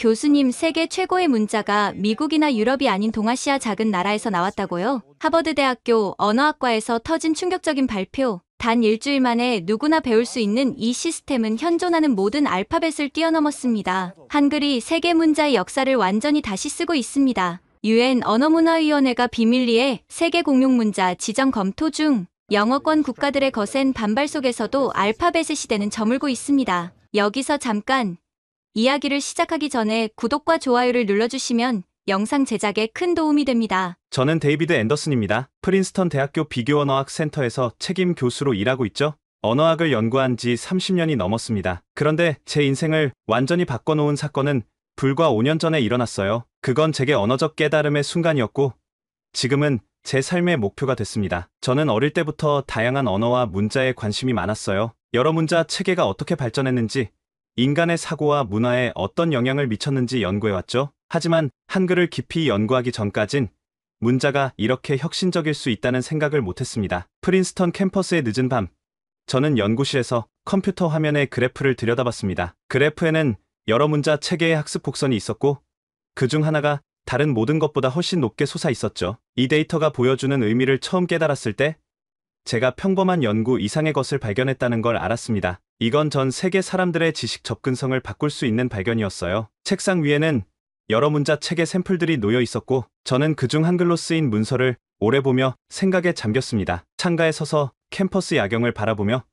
교수님, 세계 최고의 문자가 미국이나 유럽이 아닌 동아시아 작은 나라에서 나왔다고요? 하버드대학교 언어학과에서 터진 충격적인 발표. 단 일주일 만에 누구나 배울 수 있는 이 시스템은 현존하는 모든 알파벳을 뛰어넘었습니다. 한글이 세계 문자의 역사를 완전히 다시 쓰고 있습니다. UN 언어문화위원회가 비밀리에 세계 공용 문자 지정 검토 중. 영어권 국가들의 거센 반발 속에서도 알파벳의 시대는 저물고 있습니다. 여기서 잠깐 이야기를 시작하기 전에 구독과 좋아요를 눌러주시면 영상 제작에 큰 도움이 됩니다. 저는 데이비드 앤더슨입니다. 프린스턴 대학교 비교언어학 센터에서 책임 교수로 일하고 있죠. 언어학을 연구한 지 30년이 넘었습니다. 그런데 제 인생을 완전히 바꿔놓은 사건은 불과 5년 전에 일어났어요. 그건 제게 언어적 깨달음의 순간이었고 지금은 제 삶의 목표가 됐습니다. 저는 어릴 때부터 다양한 언어와 문자에 관심이 많았어요. 여러 문자 체계가 어떻게 발전했는지, 인간의 사고와 문화에 어떤 영향을 미쳤는지 연구해왔죠. 하지만 한글을 깊이 연구하기 전까진 문자가 이렇게 혁신적일 수 있다는 생각을 못했습니다. 프린스턴 캠퍼스의 늦은 밤, 저는 연구실에서 컴퓨터 화면에 그래프를 들여다봤습니다. 그래프에는 여러 문자 체계의 학습 곡선이 있었고 그중 하나가 다른 모든 것보다 훨씬 높게 솟아 있었죠. 이 데이터가 보여주는 의미를 처음 깨달았을 때 제가 평범한 연구 이상의 것을 발견했다는 걸 알았습니다. 이건 전 세계 사람들의 지식 접근성을 바꿀 수 있는 발견이었어요. 책상 위에는 여러 문자 체계 샘플들이 놓여 있었고 저는 그중 한글로 쓰인 문서를 오래 보며 생각에 잠겼습니다. 창가에 서서 캠퍼스 야경을 바라보며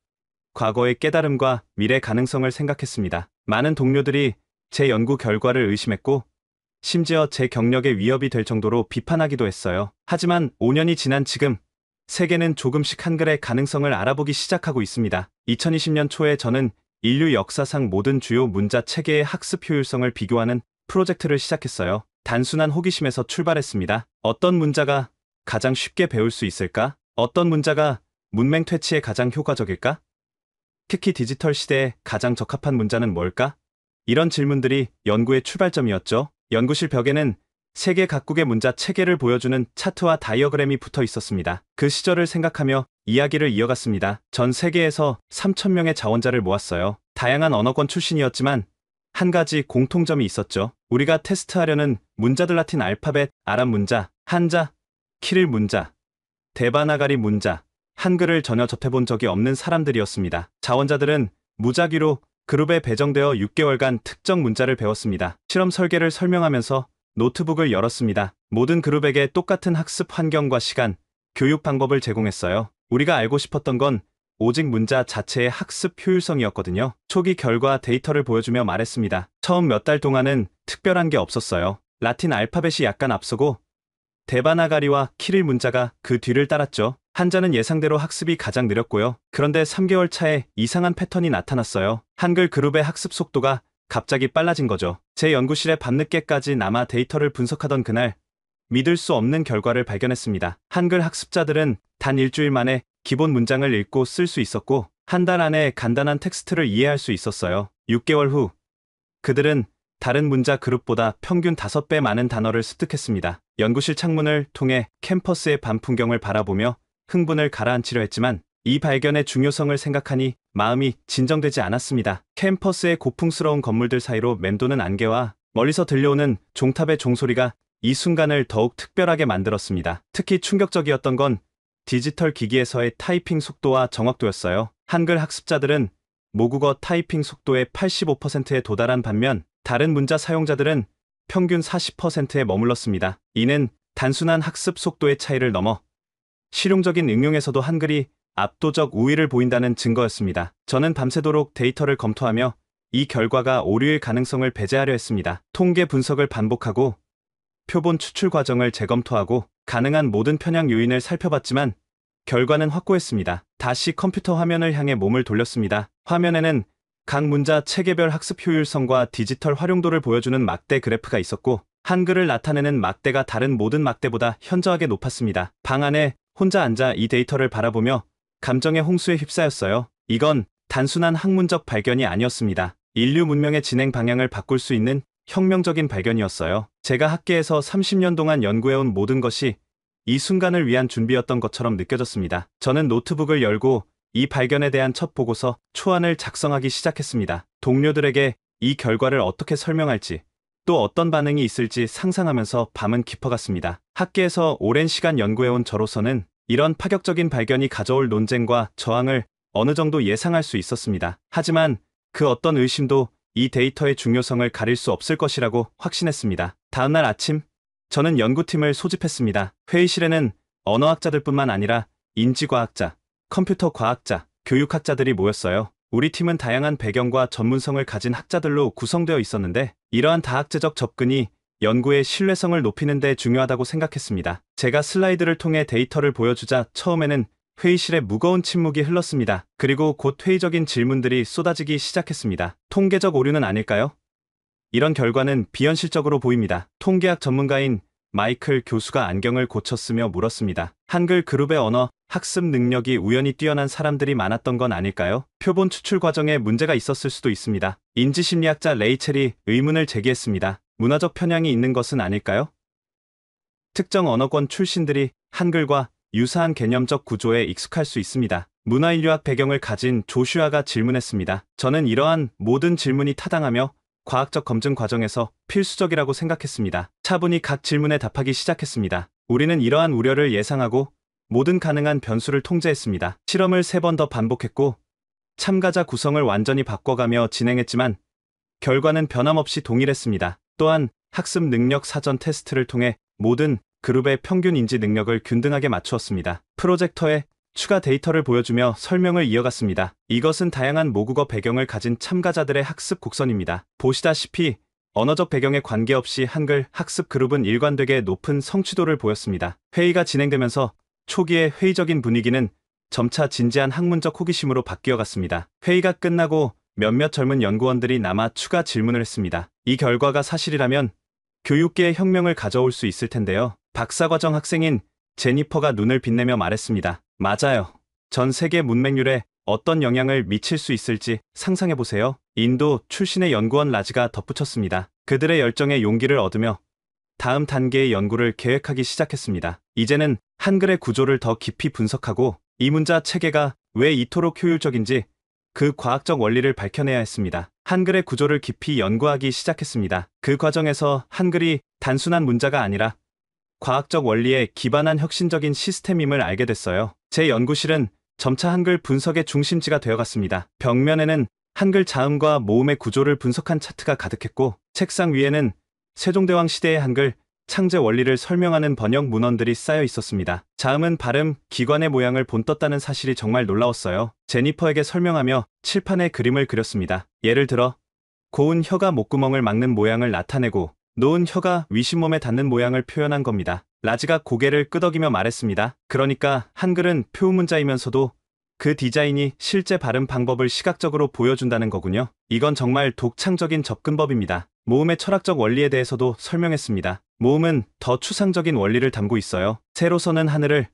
과거의 깨달음과 미래 가능성을 생각했습니다. 많은 동료들이 제 연구 결과를 의심했고 심지어 제 경력에 위협이 될 정도로 비판하기도 했어요. 하지만 5년이 지난 지금 세계는 조금씩 한글의 가능성을 알아보기 시작하고 있습니다. 2020년 초에 저는 인류 역사상 모든 주요 문자 체계의 학습 효율성을 비교하는 프로젝트를 시작했어요. 단순한 호기심에서 출발했습니다. 어떤 문자가 가장 쉽게 배울 수 있을까? 어떤 문자가 문맹 퇴치에 가장 효과적일까? 특히 디지털 시대에 가장 적합한 문자는 뭘까? 이런 질문들이 연구의 출발점이었죠. 연구실 벽에는 세계 각국의 문자 체계를 보여주는 차트와 다이어그램이 붙어 있었습니다. 그 시절을 생각하며 이야기를 이어갔습니다. 전 세계에서 3,000명의 자원자를 모았어요. 다양한 언어권 출신이었지만 한 가지 공통점이 있었죠. 우리가 테스트하려는 문자들 라틴 알파벳, 아랍 문자, 한자, 키릴 문자, 데바나가리 문자, 한글을 전혀 접해본 적이 없는 사람들이었습니다. 자원자들은 무작위로 그룹에 배정되어 6개월간 특정 문자를 배웠습니다. 실험 설계를 설명하면서 노트북을 열었습니다. 모든 그룹에게 똑같은 학습 환경과 시간, 교육 방법을 제공했어요. 우리가 알고 싶었던 건 오직 문자 자체의 학습 효율성이었거든요. 초기 결과 데이터를 보여주며 말했습니다. 처음 몇 달 동안은 특별한 게 없었어요. 라틴 알파벳이 약간 앞서고 데바나가리와 키릴 문자가 그 뒤를 따랐죠. 한자는 예상대로 학습이 가장 느렸고요. 그런데 3개월 차에 이상한 패턴이 나타났어요. 한글 그룹의 학습 속도가 갑자기 빨라진 거죠. 제 연구실에 밤늦게까지 남아 데이터를 분석하던 그날 믿을 수 없는 결과를 발견했습니다. 한글 학습자들은 단 일주일 만에 기본 문장을 읽고 쓸 수 있었고 한 달 안에 간단한 텍스트를 이해할 수 있었어요. 6개월 후 그들은 다른 문자 그룹보다 평균 5배 많은 단어를 습득했습니다. 연구실 창문을 통해 캠퍼스의 밤 풍경을 바라보며 흥분을 가라앉히려 했지만 이 발견의 중요성을 생각하니 마음이 진정되지 않았습니다. 캠퍼스의 고풍스러운 건물들 사이로 맴도는 안개와 멀리서 들려오는 종탑의 종소리가 이 순간을 더욱 특별하게 만들었습니다. 특히 충격적이었던 건 디지털 기기에서의 타이핑 속도와 정확도였어요. 한글 학습자들은 모국어 타이핑 속도의 85%에 도달한 반면 다른 문자 사용자들은 평균 40%에 머물렀습니다. 이는 단순한 학습 속도의 차이를 넘어 실용적인 응용에서도 한글이 압도적 우위를 보인다는 증거였습니다. 저는 밤새도록 데이터를 검토하며 이 결과가 오류일 가능성을 배제하려 했습니다. 통계 분석을 반복하고 표본 추출 과정을 재검토하고 가능한 모든 편향 요인을 살펴봤지만 결과는 확고했습니다. 다시 컴퓨터 화면을 향해 몸을 돌렸습니다. 화면에는 각 문자 체계별 학습 효율성과 디지털 활용도를 보여주는 막대 그래프가 있었고 한글을 나타내는 막대가 다른 모든 막대보다 현저하게 높았습니다. 방 안에 혼자 앉아 이 데이터를 바라보며 감정의 홍수에 휩싸였어요. 이건 단순한 학문적 발견이 아니었습니다. 인류 문명의 진행 방향을 바꿀 수 있는 혁명적인 발견이었어요. 제가 학계에서 30년 동안 연구해온 모든 것이 이 순간을 위한 준비였던 것처럼 느껴졌습니다. 저는 노트북을 열고 이 발견에 대한 첫 보고서 초안을 작성하기 시작했습니다. 동료들에게 이 결과를 어떻게 설명할지, 또 어떤 반응이 있을지 상상하면서 밤은 깊어갔습니다. 학계에서 오랜 시간 연구해온 저로서는 이런 파격적인 발견이 가져올 논쟁과 저항을 어느 정도 예상할 수 있었습니다. 하지만 그 어떤 의심도 이 데이터의 중요성을 가릴 수 없을 것이라고 확신했습니다. 다음날 아침, 저는 연구팀을 소집했습니다. 회의실에는 언어학자들뿐만 아니라 인지과학자, 컴퓨터 과학자, 교육학자들이 모였어요. 우리 팀은 다양한 배경과 전문성을 가진 학자들로 구성되어 있었는데 이러한 다학제적 접근이 연구의 신뢰성을 높이는 데 중요하다고 생각했습니다. 제가 슬라이드를 통해 데이터를 보여주자 처음에는 회의실에 무거운 침묵이 흘렀습니다. 그리고 곧 회의적인 질문들이 쏟아지기 시작했습니다. 통계적 오류는 아닐까요? 이런 결과는 비현실적으로 보입니다. 통계학 전문가인 마이클 교수가 안경을 고쳤으며 물었습니다. 한글 그룹의 언어 학습 능력이 우연히 뛰어난 사람들이 많았던 건 아닐까요? 표본 추출 과정에 문제가 있었을 수도 있습니다. 인지심리학자 레이첼이 의문을 제기했습니다. 문화적 편향이 있는 것은 아닐까요? 특정 언어권 출신들이 한글과 유사한 개념적 구조에 익숙할 수 있습니다. 문화인류학 배경을 가진 조슈아가 질문했습니다. 저는 이러한 모든 질문이 타당하며 과학적 검증 과정에서 필수적이라고 생각했습니다. 차분히 각 질문에 답하기 시작했습니다. 우리는 이러한 우려를 예상하고 모든 가능한 변수를 통제했습니다. 실험을 3번 더 반복했고 참가자 구성을 완전히 바꿔가며 진행했지만 결과는 변함없이 동일했습니다. 또한 학습 능력 사전 테스트를 통해 모든 그룹의 평균 인지 능력을 균등하게 맞추었습니다. 프로젝터에 추가 데이터를 보여주며 설명을 이어갔습니다. 이것은 다양한 모국어 배경을 가진 참가자들의 학습 곡선입니다. 보시다시피 언어적 배경에 관계없이 한글 학습 그룹은 일관되게 높은 성취도를 보였습니다. 회의가 진행되면서 초기의 회의적인 분위기는 점차 진지한 학문적 호기심으로 바뀌어갔습니다. 회의가 끝나고 몇몇 젊은 연구원들이 남아 추가 질문을 했습니다. 이 결과가 사실이라면 교육계의 혁명을 가져올 수 있을 텐데요. 박사과정 학생인 제니퍼가 눈을 빛내며 말했습니다. 맞아요. 전 세계 문맹률에 어떤 영향을 미칠 수 있을지 상상해보세요. 인도 출신의 연구원 라지가 덧붙였습니다. 그들의 열정에 용기를 얻으며 다음 단계의 연구를 계획하기 시작했습니다. 이제는 한글의 구조를 더 깊이 분석하고 이 문자 체계가 왜 이토록 효율적인지 그 과학적 원리를 밝혀내야 했습니다. 한글의 구조를 깊이 연구하기 시작했습니다. 그 과정에서 한글이 단순한 문자가 아니라 과학적 원리에 기반한 혁신적인 시스템임을 알게 됐어요. 제 연구실은 점차 한글 분석의 중심지가 되어갔습니다. 벽면에는 한글 자음과 모음의 구조를 분석한 차트가 가득했고 책상 위에는 세종대왕 시대의 한글 창제 원리를 설명하는 번역 문헌들이 쌓여 있었습니다. 자음은 발음, 기관의 모양을 본떴다는 사실이 정말 놀라웠어요. 제니퍼에게 설명하며 칠판에 그림을 그렸습니다. 예를 들어 고운 혀가 목구멍을 막는 모양을 나타내고 놓은 혀가 위신몸에 닿는 모양을 표현한 겁니다. 라지가 고개를 끄덕이며 말했습니다. 그러니까 한글은 표문자이면서도 그 디자인이 실제 발음 방법을 시각적으로 보여준다는 거군요. 이건 정말 독창적인 접근법입니다. 모음의 철학적 원리에 대해서도 설명했습니다. 모음은 더 추상적인 원리를 담고 있어요. 세로서는 하늘을,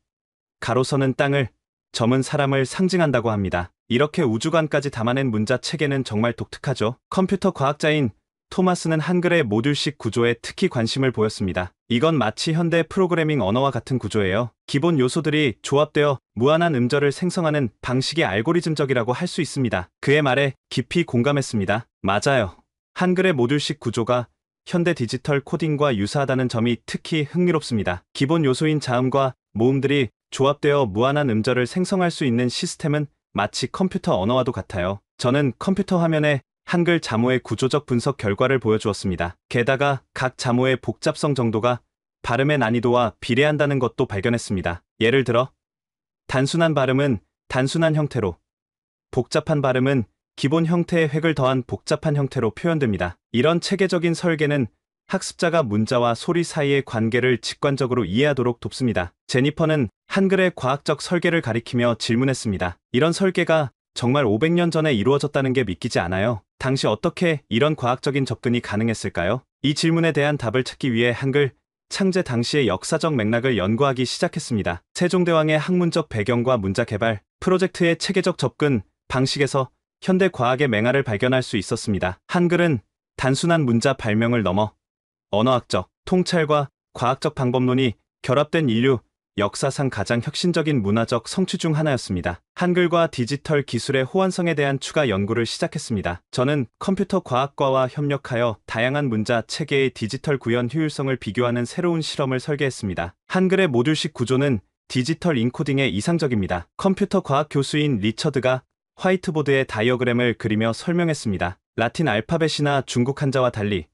가로서는 땅을, 점은 사람을 상징한다고 합니다. 이렇게 우주관까지 담아낸 문자 체계는 정말 독특하죠. 컴퓨터 과학자인 토마스는 한글의 모듈식 구조에 특히 관심을 보였습니다. 이건 마치 현대 프로그래밍 언어와 같은 구조예요. 기본 요소들이 조합되어 무한한 음절을 생성하는 방식이 알고리즘적이라고 할 수 있습니다. 그의 말에 깊이 공감했습니다. 맞아요. 한글의 모듈식 구조가 현대 디지털 코딩과 유사하다는 점이 특히 흥미롭습니다. 기본 요소인 자음과 모음들이 조합되어 무한한 음절을 생성할 수 있는 시스템은 마치 컴퓨터 언어와도 같아요. 저는 컴퓨터 화면에 한글 자모의 구조적 분석 결과를 보여주었습니다. 게다가 각 자모의 복잡성 정도가 발음의 난이도와 비례한다는 것도 발견했습니다. 예를 들어 단순한 발음은 단순한 형태로, 복잡한 발음은 기본 형태의 획을 더한 복잡한 형태로 표현됩니다. 이런 체계적인 설계는 학습자가 문자와 소리 사이의 관계를 직관적으로 이해하도록 돕습니다. 제니퍼는 한글의 과학적 설계를 가리키며 질문했습니다. 이런 설계가 정말 500년 전에 이루어졌다는 게 믿기지 않아요. 당시 어떻게 이런 과학적인 접근이 가능했을까요? 이 질문에 대한 답을 찾기 위해 한글 창제 당시의 역사적 맥락을 연구하기 시작했습니다. 세종대왕의 학문적 배경과 문자 개발, 프로젝트의 체계적 접근 방식에서 현대 과학의 맹아를 발견할 수 있었습니다. 한글은 단순한 문자 발명을 넘어 언어학적, 통찰과 과학적 방법론이 결합된 인류 역사상 가장 혁신적인 문화적 성취 중 하나였습니다. 한글과 디지털 기술의 호환성에 대한 추가 연구를 시작했습니다. 저는 컴퓨터 과학과와 협력하여 다양한 문자 체계의 디지털 구현 효율성을 비교하는 새로운 실험을 설계했습니다. 한글의 모듈식 구조는 디지털 인코딩에 이상적입니다. 컴퓨터 과학 교수인 리처드가 화이트보드에 다이어그램을 그리며 설명했습니다. 라틴 알파벳이나 중국 한자와 달리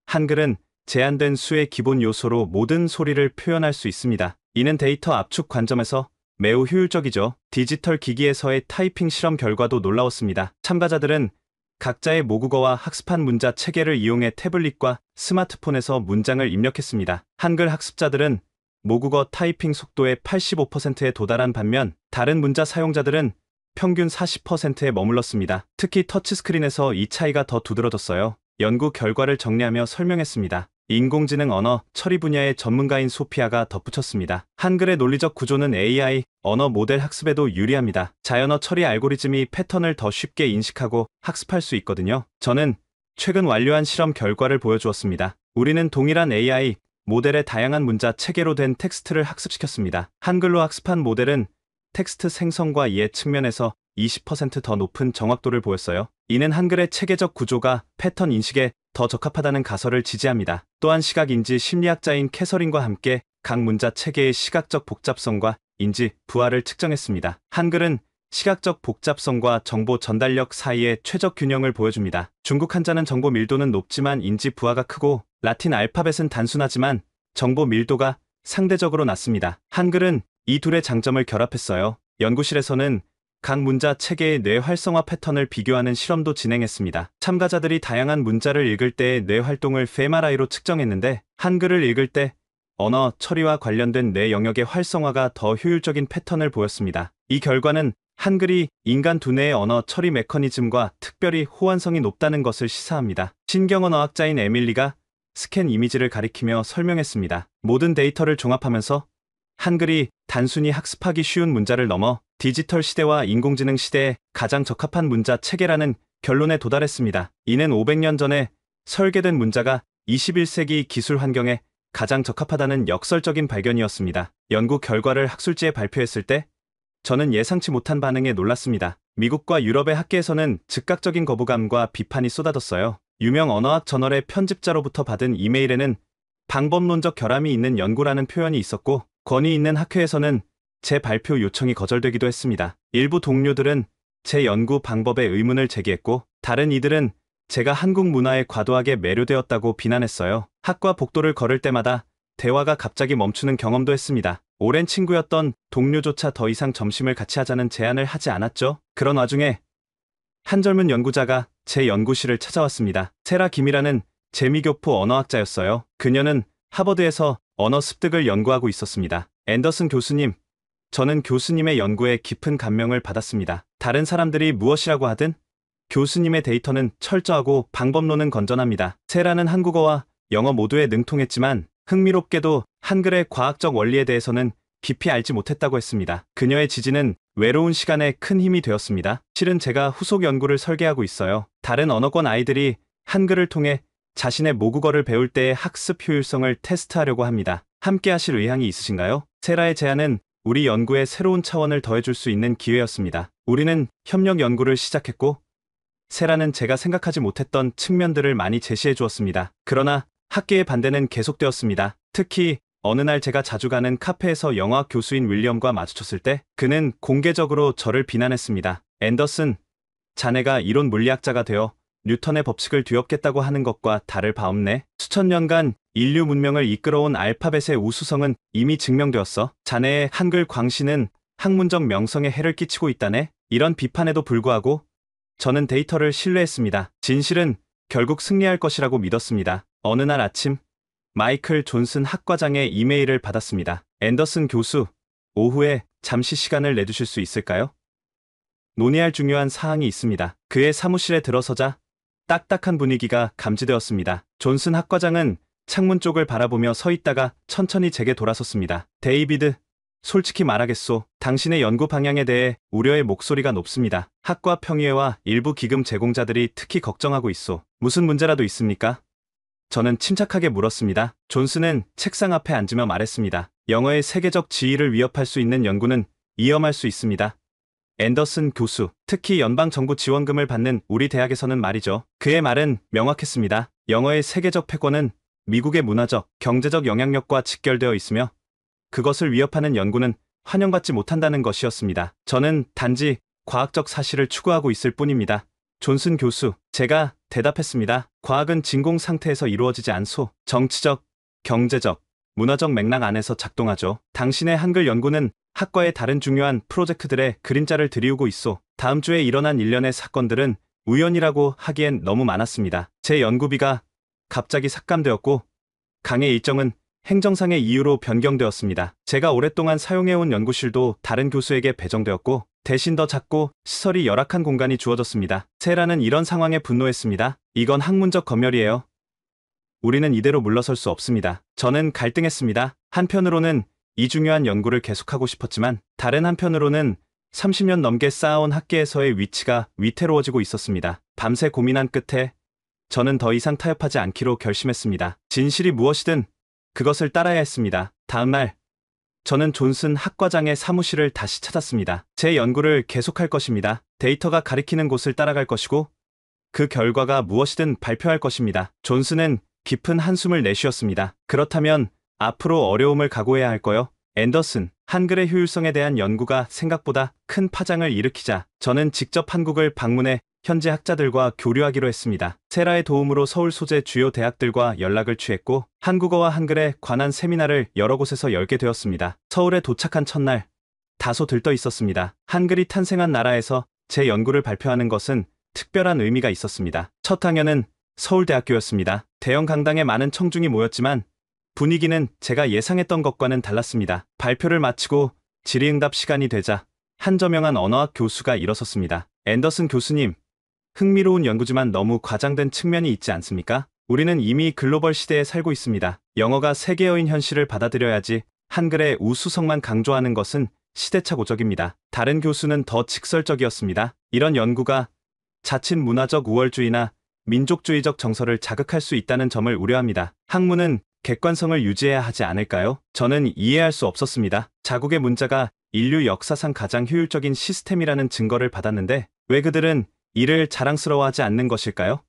한글은 제한된 수의 기본 요소로 모든 소리를 표현할 수 있습니다. 이는 데이터 압축 관점에서 매우 효율적이죠. 디지털 기기에서의 타이핑 실험 결과도 놀라웠습니다. 참가자들은 각자의 모국어와 학습한 문자 체계를 이용해 태블릿과 스마트폰에서 문장을 입력했습니다. 한글 학습자들은 모국어 타이핑 속도의 85%에 도달한 반면 다른 문자 사용자들은 평균 40%에 머물렀습니다. 특히 터치스크린에서 이 차이가 더 두드러졌어요. 연구 결과를 정리하며 설명했습니다. 인공지능 언어 처리 분야의 전문가인 소피아가 덧붙였습니다. 한글의 논리적 구조는 AI, 언어 모델 학습에도 유리합니다. 자연어 처리 알고리즘이 패턴을 더 쉽게 인식하고 학습할 수 있거든요. 저는 최근 완료한 실험 결과를 보여주었습니다. 우리는 동일한 AI, 모델의 다양한 문자 체계로 된 텍스트를 학습시켰습니다. 한글로 학습한 모델은 텍스트 생성과 이해 측면에서 20% 더 높은 정확도를 보였어요. 이는 한글의 체계적 구조가 패턴 인식에 더 적합하다는 가설을 지지합니다. 또한 시각인지 심리학자인 캐서린과 함께 각 문자 체계의 시각적 복잡성과 인지, 부하를 측정했습니다. 한글은 시각적 복잡성과 정보 전달력 사이의 최적 균형을 보여줍니다. 중국 한자는 정보 밀도는 높지만 인지 부하가 크고 라틴 알파벳은 단순하지만 정보 밀도가 상대적으로 낮습니다. 한글은 이 둘의 장점을 결합했어요. 연구실에서는 각 문자 체계의 뇌 활성화 패턴을 비교하는 실험도 진행했습니다. 참가자들이 다양한 문자를 읽을 때의 뇌 활동을 fMRI로 측정했는데 한글을 읽을 때 언어 처리와 관련된 뇌 영역의 활성화가 더 효율적인 패턴을 보였습니다. 이 결과는 한글이 인간 두뇌의 언어 처리 메커니즘과 특별히 호환성이 높다는 것을 시사합니다. 신경언어학자인 에밀리가 스캔 이미지를 가리키며 설명했습니다. 모든 데이터를 종합하면서 한글이 단순히 학습하기 쉬운 문자를 넘어 디지털 시대와 인공지능 시대에 가장 적합한 문자 체계라는 결론에 도달했습니다. 이는 500년 전에 설계된 문자가 21세기 기술 환경에 가장 적합하다는 역설적인 발견이었습니다. 연구 결과를 학술지에 발표했을 때 저는 예상치 못한 반응에 놀랐습니다. 미국과 유럽의 학계에서는 즉각적인 거부감과 비판이 쏟아졌어요. 유명 언어학 저널의 편집자로부터 받은 이메일에는 방법론적 결함이 있는 연구라는 표현이 있었고 권위 있는 학회에서는 제 발표 요청이 거절되기도 했습니다. 일부 동료들은 제 연구 방법에 의문을 제기했고 다른 이들은 제가 한국 문화에 과도하게 매료되었다고 비난했어요. 학과 복도를 걸을 때마다 대화가 갑자기 멈추는 경험도 했습니다. 오랜 친구였던 동료조차 더 이상 점심을 같이 하자는 제안을 하지 않았죠. 그런 와중에 한 젊은 연구자가 제 연구실을 찾아왔습니다. 세라 김이라는 재미교포 언어학자였어요. 그녀는 하버드에서 언어 습득을 연구하고 있었습니다. 앤더슨 교수님, 저는 교수님의 연구에 깊은 감명을 받았습니다. 다른 사람들이 무엇이라고 하든 교수님의 데이터는 철저하고 방법론은 건전합니다. 세라는 한국어와 영어 모두에 능통했지만 흥미롭게도 한글의 과학적 원리에 대해서는 깊이 알지 못했다고 했습니다. 그녀의 지지는 외로운 시간에 큰 힘이 되었습니다. 실은 제가 후속 연구를 설계하고 있어요. 다른 언어권 아이들이 한글을 통해 자신의 모국어를 배울 때의 학습 효율성을 테스트하려고 합니다. 함께 하실 의향이 있으신가요? 세라의 제안은 우리 연구에 새로운 차원을 더해줄 수 있는 기회였습니다. 우리는 협력 연구를 시작했고 세라는 제가 생각하지 못했던 측면들을 많이 제시해 주었습니다. 그러나 학계의 반대는 계속되었습니다. 특히 어느 날 제가 자주 가는 카페에서 영어학 교수인 윌리엄과 마주쳤을 때 그는 공개적으로 저를 비난했습니다. 앤더슨, 자네가 이론 물리학자가 되어 뉴턴의 법칙을 뒤엎겠다고 하는 것과 다를 바 없네. 수천 년간 인류 문명을 이끌어온 알파벳의 우수성은 이미 증명되었어. 자네의 한글 광시는 학문적 명성에 해를 끼치고 있다네. 이런 비판에도 불구하고 저는 데이터를 신뢰했습니다. 진실은 결국 승리할 것이라고 믿었습니다. 어느 날 아침 마이클 존슨 학과장의 이메일을 받았습니다. 앤더슨 교수, 오후에 잠시 시간을 내주실 수 있을까요? 논의할 중요한 사항이 있습니다. 그의 사무실에 들어서자 딱딱한 분위기가 감지되었습니다. 존슨 학과장은 창문 쪽을 바라보며 서 있다가 천천히 제게 돌아섰습니다. 데이비드, 솔직히 말하겠소. 당신의 연구 방향에 대해 우려의 목소리가 높습니다. 학과 평의회와 일부 기금 제공자들이 특히 걱정하고 있소. 무슨 문제라도 있습니까? 저는 침착하게 물었습니다. 존슨은 책상 앞에 앉으며 말했습니다. 영어의 세계적 지위를 위협할 수 있는 연구는 위험할 수 있습니다. 앤더슨 교수, 특히 연방정부 지원금을 받는 우리 대학에서는 말이죠. 그의 말은 명확했습니다. 영어의 세계적 패권은 미국의 문화적, 경제적 영향력과 직결되어 있으며 그것을 위협하는 연구는 환영받지 못한다는 것이었습니다. 저는 단지 과학적 사실을 추구하고 있을 뿐입니다. 존슨 교수, 제가 대답했습니다. 과학은 진공 상태에서 이루어지지 않소. 정치적, 경제적, 문화적 맥락 안에서 작동하죠. 당신의 한글 연구는 학과의 다른 중요한 프로젝트들의 그림자를 드리우고 있소. 다음 주에 일어난 일련의 사건들은 우연이라고 하기엔 너무 많았습니다. 제 연구비가 갑자기 삭감되었고 강의 일정은 행정상의 이유로 변경되었습니다. 제가 오랫동안 사용해온 연구실도 다른 교수에게 배정되었고 대신 더 작고 시설이 열악한 공간이 주어졌습니다. 세라는 이런 상황에 분노했습니다. 이건 학문적 검열이에요. 우리는 이대로 물러설 수 없습니다. 저는 갈등했습니다. 한편으로는 이 중요한 연구를 계속하고 싶었지만 다른 한편으로는 30년 넘게 쌓아온 학계에서의 위치가 위태로워지고 있었습니다. 밤새 고민한 끝에 저는 더 이상 타협하지 않기로 결심했습니다. 진실이 무엇이든 그것을 따라야 했습니다. 다음 날 저는 존슨 학과장의 사무실을 다시 찾았습니다. 제 연구를 계속할 것입니다. 데이터가 가리키는 곳을 따라갈 것이고 그 결과가 무엇이든 발표할 것입니다. 존슨은 깊은 한숨을 내쉬었습니다. 그렇다면 앞으로 어려움을 각오해야 할 거요. 앤더슨, 한글의 효율성에 대한 연구가 생각보다 큰 파장을 일으키자 저는 직접 한국을 방문해 현지 학자들과 교류하기로 했습니다. 세라의 도움으로 서울 소재 주요 대학들과 연락을 취했고 한국어와 한글에 관한 세미나를 여러 곳에서 열게 되었습니다. 서울에 도착한 첫날 다소 들떠 있었습니다. 한글이 탄생한 나라에서 제 연구를 발표하는 것은 특별한 의미가 있었습니다. 첫 학년은 서울대학교였습니다. 대형 강당에 많은 청중이 모였지만 분위기는 제가 예상했던 것과는 달랐습니다. 발표를 마치고 질의응답 시간이 되자 한 저명한 언어학 교수가 일어섰습니다. 앤더슨 교수님, 흥미로운 연구지만 너무 과장된 측면이 있지 않습니까? 우리는 이미 글로벌 시대에 살고 있습니다. 영어가 세계어인 현실을 받아들여야지 한글의 우수성만 강조하는 것은 시대착오적입니다. 다른 교수는 더 직설적이었습니다. 이런 연구가 자칫 문화적 우월주의나 민족주의적 정서를 자극할 수 있다는 점을 우려합니다. 학문은 객관성을 유지해야 하지 않을까요? 저는 이해할 수 없었습니다. 자국의 문자가 인류 역사상 가장 효율적인 시스템이라는 증거를 받았는데 왜 그들은 이를 자랑스러워하지 않는 것일까요?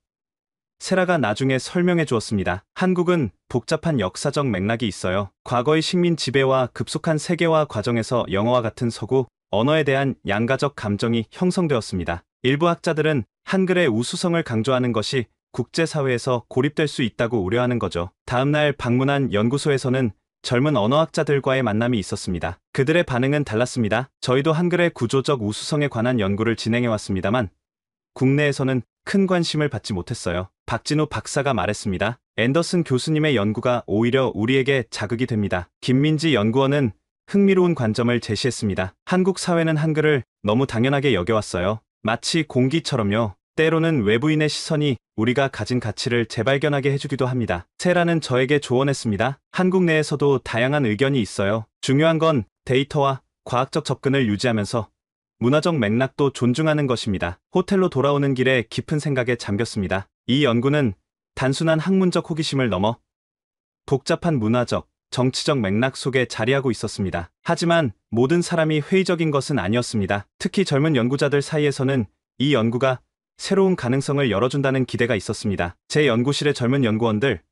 세라가 나중에 설명해 주었습니다. 한국은 복잡한 역사적 맥락이 있어요. 과거의 식민 지배와 급속한 세계화 과정에서 영어와 같은 서구 언어에 대한 양가적 감정이 형성되었습니다. 일부 학자들은 한글의 우수성을 강조하는 것이 국제사회에서 고립될 수 있다고 우려하는 거죠. 다음날 방문한 연구소에서는 젊은 언어학자들과의 만남이 있었습니다. 그들의 반응은 달랐습니다. 저희도 한글의 구조적 우수성에 관한 연구를 진행해왔습니다만 국내에서는 큰 관심을 받지 못했어요. 박진우 박사가 말했습니다. 앤더슨 교수님의 연구가 오히려 우리에게 자극이 됩니다. 김민지 연구원은 흥미로운 관점을 제시했습니다. 한국 사회는 한글을 너무 당연하게 여겨왔어요. 마치 공기처럼요. 때로는 외부인의 시선이 우리가 가진 가치를 재발견하게 해주기도 합니다. 세라는 저에게 조언했습니다. 한국 내에서도 다양한 의견이 있어요. 중요한 건 데이터와 과학적 접근을 유지하면서 문화적 맥락도 존중하는 것입니다. 호텔로 돌아오는 길에 깊은 생각에 잠겼습니다. 이 연구는 단순한 학문적 호기심을 넘어 복잡한 문화적, 정치적 맥락 속에 자리하고 있었습니다. 하지만 모든 사람이 회의적인 것은 아니었습니다. 특히 젊은 연구자들 사이에서는 이 연구가 새로운 가능성을 열어준다는 기대가 있었습니다. 제 연구실의 젊은 연구원들,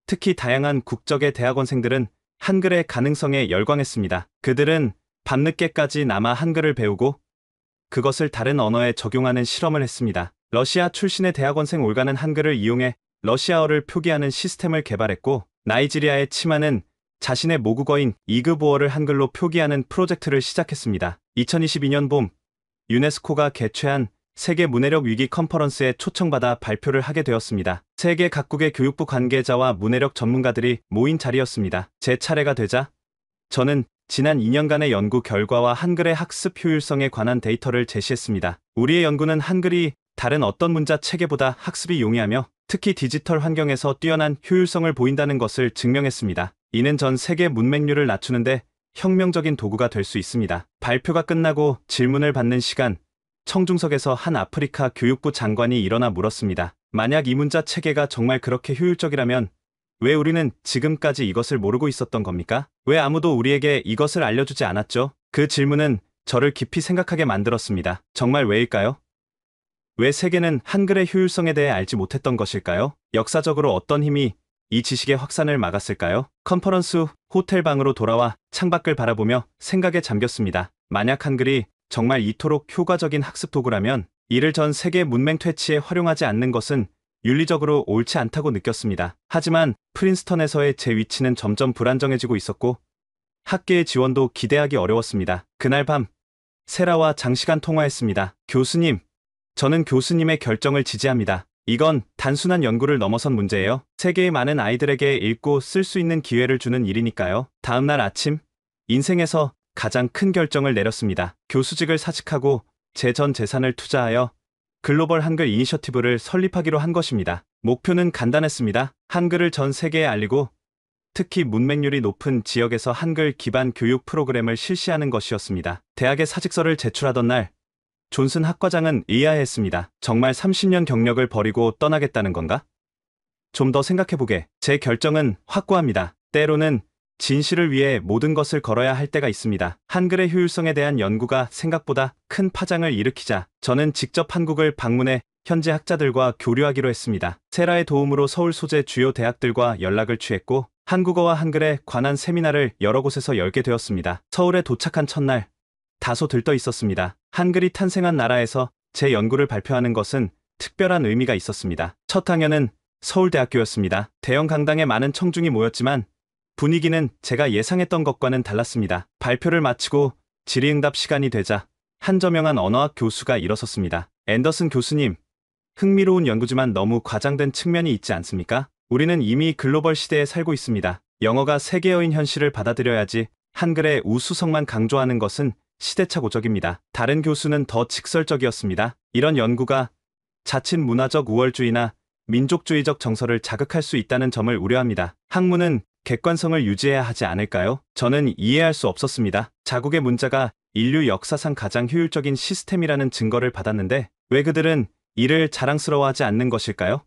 특히 다양한 국적의 대학원생들은 한글의 가능성에 열광했습니다. 그들은 밤늦게까지 남아 한글을 배우고 그것을 다른 언어에 적용하는 실험을 했습니다. 러시아 출신의 대학원생 올가는 한글을 이용해 러시아어를 표기하는 시스템을 개발했고 나이지리아의 치마는 자신의 모국어인 이그보어를 한글로 표기하는 프로젝트를 시작했습니다. 2022년 봄 유네스코가 개최한 세계 문해력 위기 컨퍼런스에 초청받아 발표를 하게 되었습니다. 세계 각국의 교육부 관계자와 문해력 전문가들이 모인 자리였습니다. 제 차례가 되자 저는 지난 2년간의 연구 결과와 한글의 학습 효율성에 관한 데이터를 제시했습니다. 우리의 연구는 한글이 다른 어떤 문자 체계보다 학습이 용이하며 특히 디지털 환경에서 뛰어난 효율성을 보인다는 것을 증명했습니다. 이는 전 세계 문맹률을 낮추는데 혁명적인 도구가 될 수 있습니다. 발표가 끝나고 질문을 받는 시간, 청중석에서 한 아프리카 교육부 장관이 일어나 물었습니다. 만약 이 문자 체계가 정말 그렇게 효율적이라면 왜 우리는 지금까지 이것을 모르고 있었던 겁니까? 왜 아무도 우리에게 이것을 알려주지 않았죠? 그 질문은 저를 깊이 생각하게 만들었습니다. 정말 왜일까요? 왜 세계는 한글의 효율성에 대해 알지 못했던 것일까요? 역사적으로 어떤 힘이 이 지식의 확산을 막았을까요? 컨퍼런스 후 호텔 방으로 돌아와 창밖을 바라보며 생각에 잠겼습니다. 만약 한글이 정말 이토록 효과적인 학습 도구라면 이를 전 세계 문맹 퇴치에 활용하지 않는 것은 윤리적으로 옳지 않다고 느꼈습니다. 하지만 프린스턴에서의 제 위치는 점점 불안정해지고 있었고 학계의 지원도 기대하기 어려웠습니다. 그날 밤 세라와 장시간 통화했습니다. 교수님, 저는 교수님의 결정을 지지합니다. 이건 단순한 연구를 넘어선 문제예요. 세계의 많은 아이들에게 읽고 쓸 수 있는 기회를 주는 일이니까요. 다음 날 아침, 인생에서 가장 큰 결정을 내렸습니다. 교수직을 사직하고 제 전 재산을 투자하여 글로벌 한글 이니셔티브를 설립하기로 한 것입니다. 목표는 간단했습니다. 한글을 전 세계에 알리고 특히 문맹률이 높은 지역에서 한글 기반 교육 프로그램을 실시하는 것이었습니다. 대학에 사직서를 제출하던 날, 존슨 학과장은 의아해했습니다. 정말 30년 경력을 버리고 떠나겠다는 건가? 좀 더 생각해보게. 제 결정은 확고합니다. 때로는 진실을 위해 모든 것을 걸어야 할 때가 있습니다. 한글의 효율성에 대한 연구가 생각보다 큰 파장을 일으키자 저는 직접 한국을 방문해 현지 학자들과 교류하기로 했습니다. 세라의 도움으로 서울 소재 주요 대학들과 연락을 취했고 한국어와 한글에 관한 세미나를 여러 곳에서 열게 되었습니다. 서울에 도착한 첫날, 다소 들떠 있었습니다. 한글이 탄생한 나라에서 제 연구를 발표하는 것은 특별한 의미가 있었습니다. 첫 강연은 서울대학교였습니다. 대형 강당에 많은 청중이 모였지만 분위기는 제가 예상했던 것과는 달랐습니다. 발표를 마치고 질의응답 시간이 되자 한 저명한 언어학 교수가 일어섰습니다. 앤더슨 교수님, 흥미로운 연구지만 너무 과장된 측면이 있지 않습니까? 우리는 이미 글로벌 시대에 살고 있습니다. 영어가 세계어인 현실을 받아들여야지 한글의 우수성만 강조하는 것은 시대착오적입니다. 다른 교수는 더 직설적이었습니다. 이런 연구가 자칫 문화적 우월주의나 민족주의적 정서를 자극할 수 있다는 점을 우려합니다. 학문은 객관성을 유지해야 하지 않을까요? 저는 이해할 수 없었습니다. 자국의 문자가 인류 역사상 가장 효율적인 시스템이라는 증거를 받았는데 왜 그들은 이를 자랑스러워하지 않는 것일까요?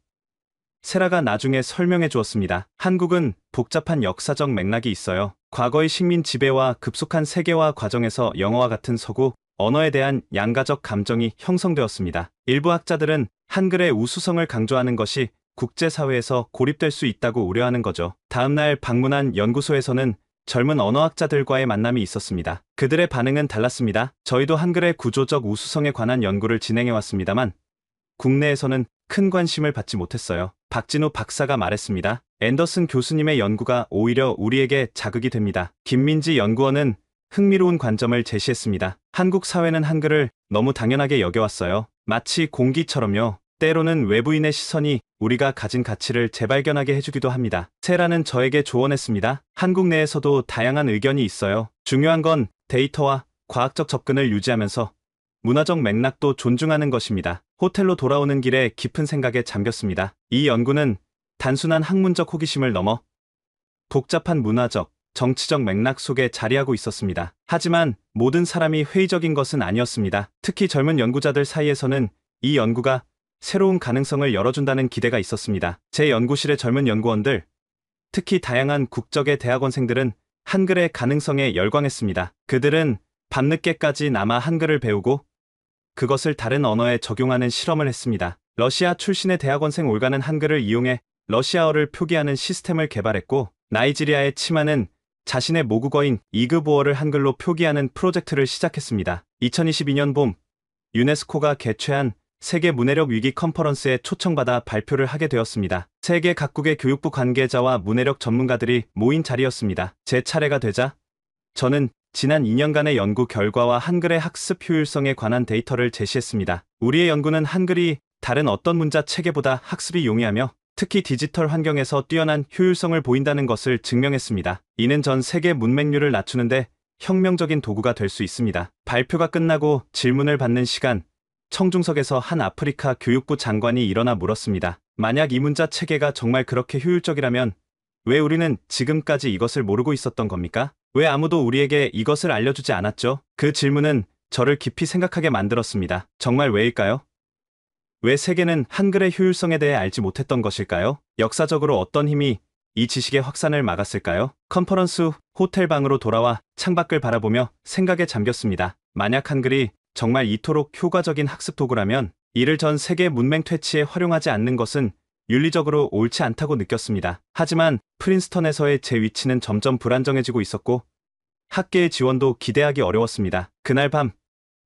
세라가 나중에 설명해 주었습니다. 한국은 복잡한 역사적 맥락이 있어요. 과거의 식민 지배와 급속한 세계화 과정에서 영어와 같은 서구 언어에 대한 양가적 감정이 형성되었습니다. 일부 학자들은 한글의 우수성을 강조하는 것이 국제사회에서 고립될 수 있다고 우려하는 거죠. 다음날 방문한 연구소에서는 젊은 언어학자들과의 만남이 있었습니다. 그들의 반응은 달랐습니다. 저희도 한글의 구조적 우수성에 관한 연구를 진행해왔습니다만 국내에서는 큰 관심을 받지 못했어요. 박진우 박사가 말했습니다. 앤더슨 교수님의 연구가 오히려 우리에게 자극이 됩니다. 김민지 연구원은 흥미로운 관점을 제시했습니다. 한국 사회는 한글을 너무 당연하게 여겨왔어요. 마치 공기처럼요. 때로는 외부인의 시선이 우리가 가진 가치를 재발견하게 해주기도 합니다. 세라는 저에게 조언했습니다. 한국 내에서도 다양한 의견이 있어요. 중요한 건 데이터와 과학적 접근을 유지하면서 문화적 맥락도 존중하는 것입니다. 호텔로 돌아오는 길에 깊은 생각에 잠겼습니다. 이 연구는 단순한 학문적 호기심을 넘어 복잡한 문화적, 정치적 맥락 속에 자리하고 있었습니다. 하지만 모든 사람이 회의적인 것은 아니었습니다. 특히 젊은 연구자들 사이에서는 이 연구가 새로운 가능성을 열어준다는 기대가 있었습니다. 제 연구실의 젊은 연구원들, 특히 다양한 국적의 대학원생들은 한글의 가능성에 열광했습니다. 그들은 밤늦게까지 남아 한글을 배우고 그것을 다른 언어에 적용하는 실험을 했습니다. 러시아 출신의 대학원생 올가는 한글을 이용해 러시아어를 표기하는 시스템을 개발했고 나이지리아의 치마는 자신의 모국어인 이그보어를 한글로 표기하는 프로젝트를 시작했습니다. 2022년 봄 유네스코가 개최한 세계 문해력 위기 컨퍼런스에 초청받아 발표를 하게 되었습니다. 세계 각국의 교육부 관계자와 문해력 전문가들이 모인 자리였습니다. 제 차례가 되자 저는 지난 2년간의 연구 결과와 한글의 학습 효율성에 관한 데이터를 제시했습니다. 우리의 연구는 한글이 다른 어떤 문자 체계보다 학습이 용이하며 특히 디지털 환경에서 뛰어난 효율성을 보인다는 것을 증명했습니다. 이는 전 세계 문맹률을 낮추는데 혁명적인 도구가 될 수 있습니다. 발표가 끝나고 질문을 받는 시간, 청중석에서 한 아프리카 교육부 장관이 일어나 물었습니다. 만약 이 문자 체계가 정말 그렇게 효율적이라면 왜 우리는 지금까지 이것을 모르고 있었던 겁니까? 왜 아무도 우리에게 이것을 알려주지 않았죠? 그 질문은 저를 깊이 생각하게 만들었습니다. 정말 왜일까요? 왜 세계는 한글의 효율성에 대해 알지 못했던 것일까요? 역사적으로 어떤 힘이 이 지식의 확산을 막았을까요? 컨퍼런스 후 호텔 방으로 돌아와 창밖을 바라보며 생각에 잠겼습니다. 만약 한글이 정말 이토록 효과적인 학습 도구라면 이를 전 세계 문맹 퇴치에 활용하지 않는 것은 윤리적으로 옳지 않다고 느꼈습니다. 하지만 프린스턴에서의 제 위치는 점점 불안정해지고 있었고 학계의 지원도 기대하기 어려웠습니다. 그날 밤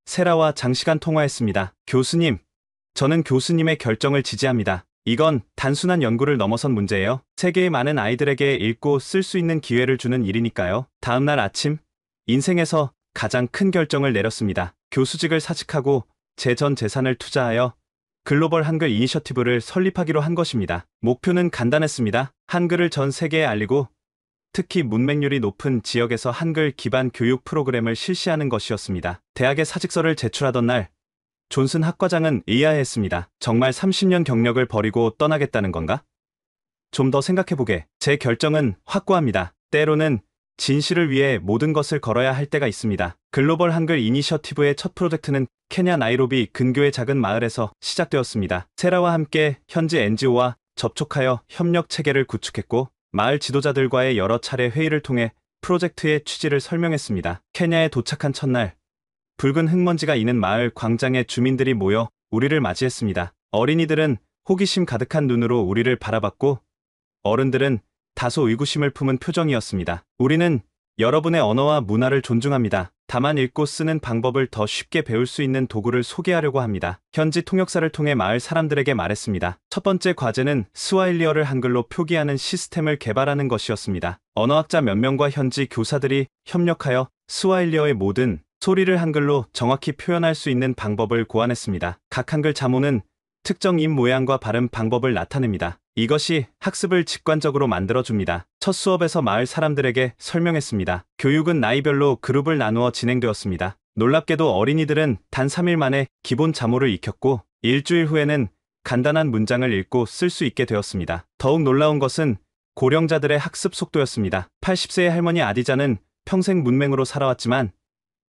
세라와 장시간 통화했습니다. 교수님, 저는 교수님의 결정을 지지합니다. 이건 단순한 연구를 넘어선 문제예요. 세계의 많은 아이들에게 읽고 쓸 수 있는 기회를 주는 일이니까요. 다음날 아침, 인생에서 가장 큰 결정을 내렸습니다. 교수직을 사직하고 제 전 재산을 투자하여 글로벌 한글 이니셔티브를 설립하기로 한 것입니다. 목표는 간단했습니다. 한글을 전 세계에 알리고 특히 문맹률이 높은 지역에서 한글 기반 교육 프로그램을 실시하는 것이었습니다. 대학에 사직서를 제출하던 날, 존슨 학과장은 의아해했습니다. 정말 30년 경력을 버리고 떠나겠다는 건가? 좀 더 생각해보게. 제 결정은 확고합니다. 때로는 진실을 위해 모든 것을 걸어야 할 때가 있습니다. 글로벌 한글 이니셔티브의 첫 프로젝트는 케냐 나이로비 근교의 작은 마을에서 시작되었습니다. 세라와 함께 현지 NGO와 접촉하여 협력 체계를 구축했고 마을 지도자들과의 여러 차례 회의를 통해 프로젝트의 취지를 설명했습니다. 케냐에 도착한 첫날, 붉은 흙먼지가 있는 마을 광장에 주민들이 모여 우리를 맞이했습니다. 어린이들은 호기심 가득한 눈으로 우리를 바라봤고 어른들은 다소 의구심을 품은 표정이었습니다. 우리는 여러분의 언어와 문화를 존중합니다. 다만 읽고 쓰는 방법을 더 쉽게 배울 수 있는 도구를 소개하려고 합니다. 현지 통역사를 통해 마을 사람들에게 말했습니다. 첫 번째 과제는 스와힐리어를 한글로 표기하는 시스템을 개발하는 것이었습니다. 언어학자 몇 명과 현지 교사들이 협력하여 스와힐리어의 모든 소리를 한글로 정확히 표현할 수 있는 방법을 고안했습니다. 각 한글 자모는 특정 입 모양과 발음 방법을 나타냅니다. 이것이 학습을 직관적으로 만들어줍니다. 첫 수업에서 마을 사람들에게 설명했습니다. 교육은 나이별로 그룹을 나누어 진행되었습니다. 놀랍게도 어린이들은 단 3일 만에 기본 자모를 익혔고 일주일 후에는 간단한 문장을 읽고 쓸 수 있게 되었습니다. 더욱 놀라운 것은 고령자들의 학습 속도였습니다. 80세의 할머니 아디자는 평생 문맹으로 살아왔지만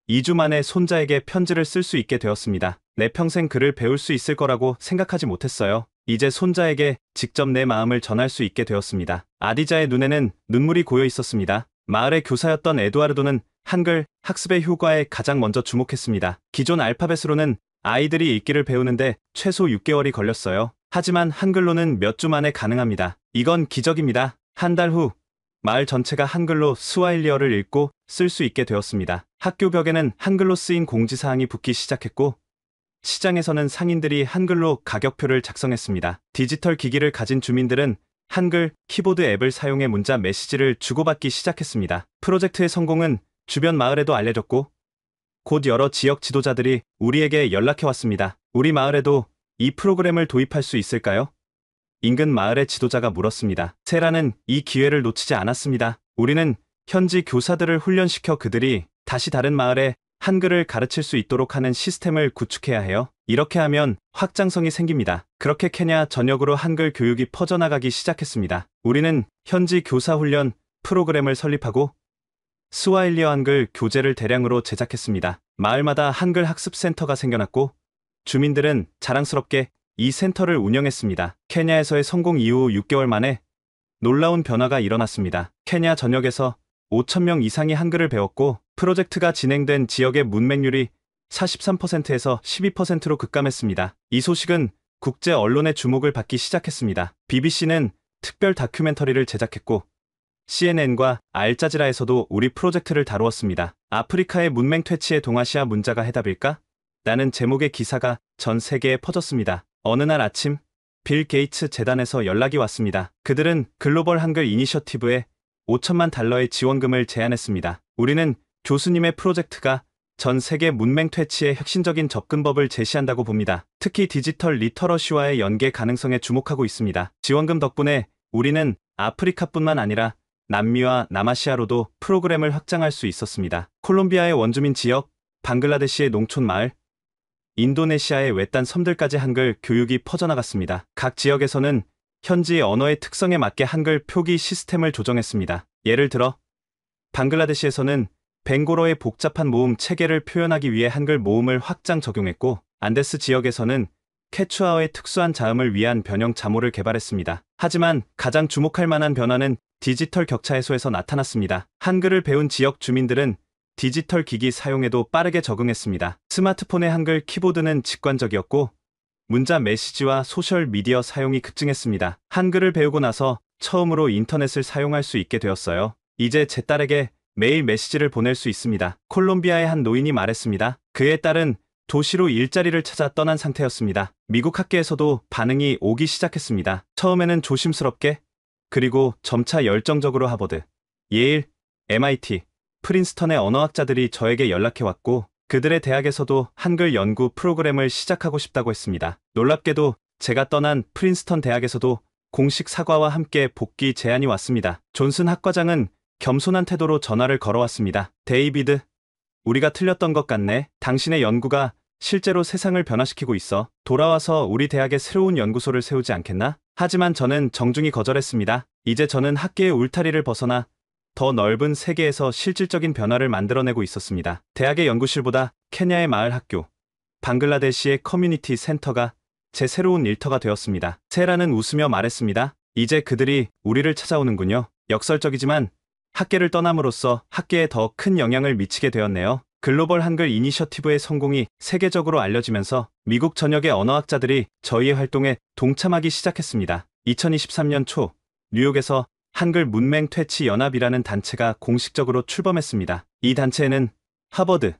2주 만에 손자에게 편지를 쓸 수 있게 되었습니다. 내 평생 글을 배울 수 있을 거라고 생각하지 못했어요. 이제 손자에게 직접 내 마음을 전할 수 있게 되었습니다. 아디자의 눈에는 눈물이 고여 있었습니다. 마을의 교사였던 에두아르도는 한글 학습의 효과에 가장 먼저 주목했습니다. 기존 알파벳으로는 아이들이 읽기를 배우는데 최소 6개월이 걸렸어요. 하지만 한글로는 몇 주 만에 가능합니다. 이건 기적입니다. 한 달 후, 마을 전체가 한글로 스와힐리어를 읽고 쓸 수 있게 되었습니다. 학교 벽에는 한글로 쓰인 공지사항이 붙기 시작했고 시장에서는 상인들이 한글로 가격표를 작성했습니다. 디지털 기기를 가진 주민들은 한글 키보드 앱을 사용해 문자 메시지를 주고받기 시작했습니다. 프로젝트의 성공은 주변 마을에도 알려졌고 곧 여러 지역 지도자들이 우리에게 연락해왔습니다. 우리 마을에도 이 프로그램을 도입할 수 있을까요? 인근 마을의 지도자가 물었습니다. 세라는 이 기회를 놓치지 않았습니다. 우리는 현지 교사들을 훈련시켜 그들이 다시 다른 마을에 한글을 가르칠 수 있도록 하는 시스템을 구축해야 해요. 이렇게 하면 확장성이 생깁니다. 그렇게 케냐 전역으로 한글 교육이 퍼져나가기 시작했습니다. 우리는 현지 교사 훈련 프로그램을 설립하고 스와힐리어 한글 교재를 대량으로 제작했습니다. 마을마다 한글 학습 센터가 생겨났고 주민들은 자랑스럽게 이 센터를 운영했습니다. 케냐에서의 성공 이후 6개월 만에 놀라운 변화가 일어났습니다. 케냐 전역에서 5,000명 이상이 한글을 배웠고 프로젝트가 진행된 지역의 문맹률이 43%에서 12%로 급감했습니다. 이 소식은 국제 언론의 주목을 받기 시작했습니다. BBC는 특별 다큐멘터리를 제작했고 CNN과 알자지라에서도 우리 프로젝트를 다루었습니다. 아프리카의 문맹 퇴치에 동아시아 문자가 해답일까? 라는 제목의 기사가 전 세계에 퍼졌습니다. 어느 날 아침 빌 게이츠 재단에서 연락이 왔습니다. 그들은 글로벌 한글 이니셔티브에 5천만 달러의 지원금을 제안했습니다. 우리는 교수님의 프로젝트가 전 세계 문맹 퇴치의 혁신적인 접근법을 제시한다고 봅니다. 특히 디지털 리터러시와의 연계 가능성에 주목하고 있습니다. 지원금 덕분에 우리는 아프리카뿐만 아니라 남미와 남아시아로도 프로그램을 확장할 수 있었습니다. 콜롬비아의 원주민 지역, 방글라데시의 농촌 마을, 인도네시아의 외딴 섬들까지 한글 교육이 퍼져나갔습니다. 각 지역에서는 현지 언어의 특성에 맞게 한글 표기 시스템을 조정했습니다. 예를 들어 방글라데시에서는 벵고로의 복잡한 모음 체계를 표현하기 위해 한글 모음을 확장 적용했고 안데스 지역에서는 케추아어의 특수한 자음을 위한 변형 자모를 개발했습니다. 하지만 가장 주목할 만한 변화는 디지털 격차 해소에서 나타났습니다. 한글을 배운 지역 주민들은 디지털 기기 사용에도 빠르게 적응했습니다. 스마트폰의 한글 키보드는 직관적이었고 문자 메시지와 소셜 미디어 사용이 급증했습니다. 한글을 배우고 나서 처음으로 인터넷을 사용할 수 있게 되었어요. 이제 제 딸에게 매일 메시지를 보낼 수 있습니다. 콜롬비아의 한 노인이 말했습니다. 그의 딸은 도시로 일자리를 찾아 떠난 상태였습니다. 미국 학계에서도 반응이 오기 시작했습니다. 처음에는 조심스럽게, 그리고 점차 열정적으로 하버드, 예일, MIT, 프린스턴의 언어학자들이 저에게 연락해왔고 그들의 대학에서도 한글 연구 프로그램을 시작하고 싶다고 했습니다. 놀랍게도 제가 떠난 프린스턴 대학에서도 공식 사과와 함께 복귀 제안이 왔습니다. 존슨 학과장은 겸손한 태도로 전화를 걸어왔습니다. 데이비드, 우리가 틀렸던 것 같네. 당신의 연구가 실제로 세상을 변화시키고 있어. 돌아와서 우리 대학에 새로운 연구소를 세우지 않겠나? 하지만 저는 정중히 거절했습니다. 이제 저는 학계의 울타리를 벗어나 더 넓은 세계에서 실질적인 변화를 만들어내고 있었습니다. 대학의 연구실보다 케냐의 마을 학교, 방글라데시의 커뮤니티 센터가 제 새로운 일터가 되었습니다. 세라는 웃으며 말했습니다. 이제 그들이 우리를 찾아오는군요. 역설적이지만 학계를 떠남으로써 학계에 더 큰 영향을 미치게 되었네요. 글로벌 한글 이니셔티브의 성공이 세계적으로 알려지면서 미국 전역의 언어학자들이 저희의 활동에 동참하기 시작했습니다. 2023년 초 뉴욕에서 한글 문맹 퇴치 연합이라는 단체가 공식적으로 출범했습니다. 이 단체에는 하버드,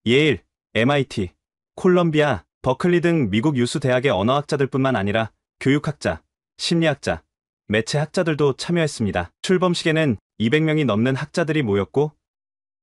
예일, MIT, 콜럼비아, 버클리 등 미국 유수 대학의 언어학자들뿐만 아니라 교육학자, 심리학자, 매체학자들도 참여했습니다. 출범식에는 200명이 넘는 학자들이 모였고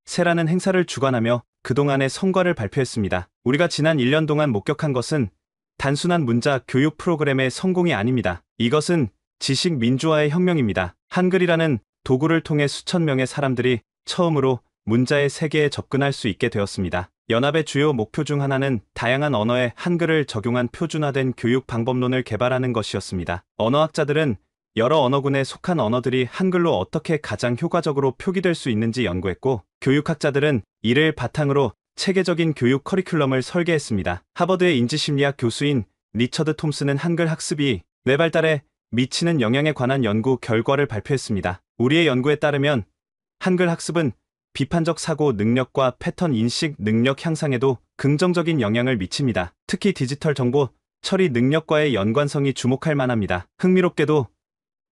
세라는 행사를 주관하며 그동안의 성과를 발표했습니다. 우리가 지난 1년 동안 목격한 것은 단순한 문자 교육 프로그램의 성공이 아닙니다. 이것은 지식 민주화의 혁명입니다. 한글이라는 도구를 통해 수천 명의 사람들이 처음으로 문자의 세계에 접근할 수 있게 되었습니다. 연합의 주요 목표 중 하나는 다양한 언어에 한글을 적용한 표준화된 교육 방법론을 개발하는 것이었습니다. 언어학자들은 여러 언어군에 속한 언어들이 한글로 어떻게 가장 효과적으로 표기될 수 있는지 연구했고, 교육학자들은 이를 바탕으로 체계적인 교육 커리큘럼을 설계했습니다. 하버드의 인지심리학 교수인 리처드 톰슨은 한글 학습이 뇌 발달에 미치는 영향에 관한 연구 결과를 발표했습니다. 우리의 연구에 따르면 한글 학습은 비판적 사고 능력과 패턴 인식 능력 향상에도 긍정적인 영향을 미칩니다. 특히 디지털 정보 처리 능력과의 연관성이 주목할 만합니다. 흥미롭게도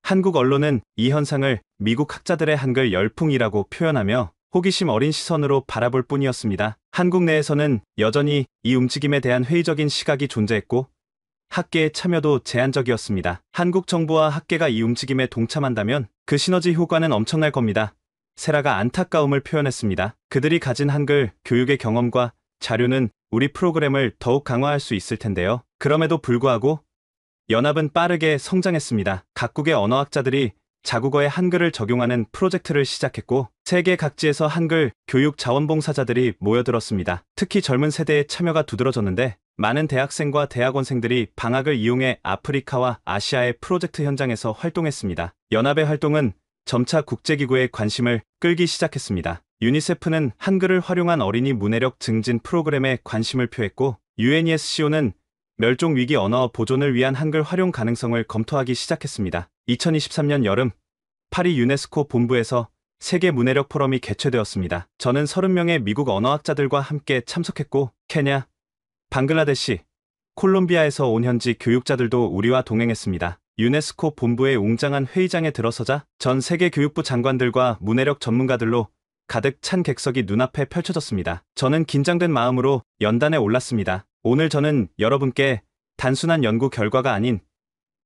한국 언론은 이 현상을 미국 학자들의 한글 열풍이라고 표현하며 호기심 어린 시선으로 바라볼 뿐이었습니다. 한국 내에서는 여전히 이 움직임에 대한 회의적인 시각이 존재했고 학계의 참여도 제한적이었습니다. 한국 정부와 학계가 이 움직임에 동참한다면 그 시너지 효과는 엄청날 겁니다. 세라가 안타까움을 표현했습니다. 그들이 가진 한글 교육의 경험과 자료는 우리 프로그램을 더욱 강화할 수 있을 텐데요. 그럼에도 불구하고 연합은 빠르게 성장했습니다. 각국의 언어학자들이 자국어에 한글을 적용하는 프로젝트를 시작했고 세계 각지에서 한글 교육 자원봉사자들이 모여들었습니다. 특히 젊은 세대의 참여가 두드러졌는데 많은 대학생과 대학원생들이 방학을 이용해 아프리카와 아시아의 프로젝트 현장에서 활동했습니다. 연합의 활동은 점차 국제기구의 관심을 끌기 시작했습니다. 유니세프는 한글을 활용한 어린이 문해력 증진 프로그램에 관심을 표했고 UNESCO는 멸종위기 언어 보존을 위한 한글 활용 가능성을 검토하기 시작했습니다. 2023년 여름 파리 유네스코 본부에서 세계 문해력 포럼이 개최되었습니다. 저는 30명의 미국 언어학자들과 함께 참석했고 케냐, 방글라데시, 콜롬비아에서 온 현지 교육자들도 우리와 동행했습니다. 유네스코 본부의 웅장한 회의장에 들어서자 전 세계 교육부 장관들과 문해력 전문가들로 가득 찬 객석이 눈앞에 펼쳐졌습니다. 저는 긴장된 마음으로 연단에 올랐습니다. 오늘 저는 여러분께 단순한 연구 결과가 아닌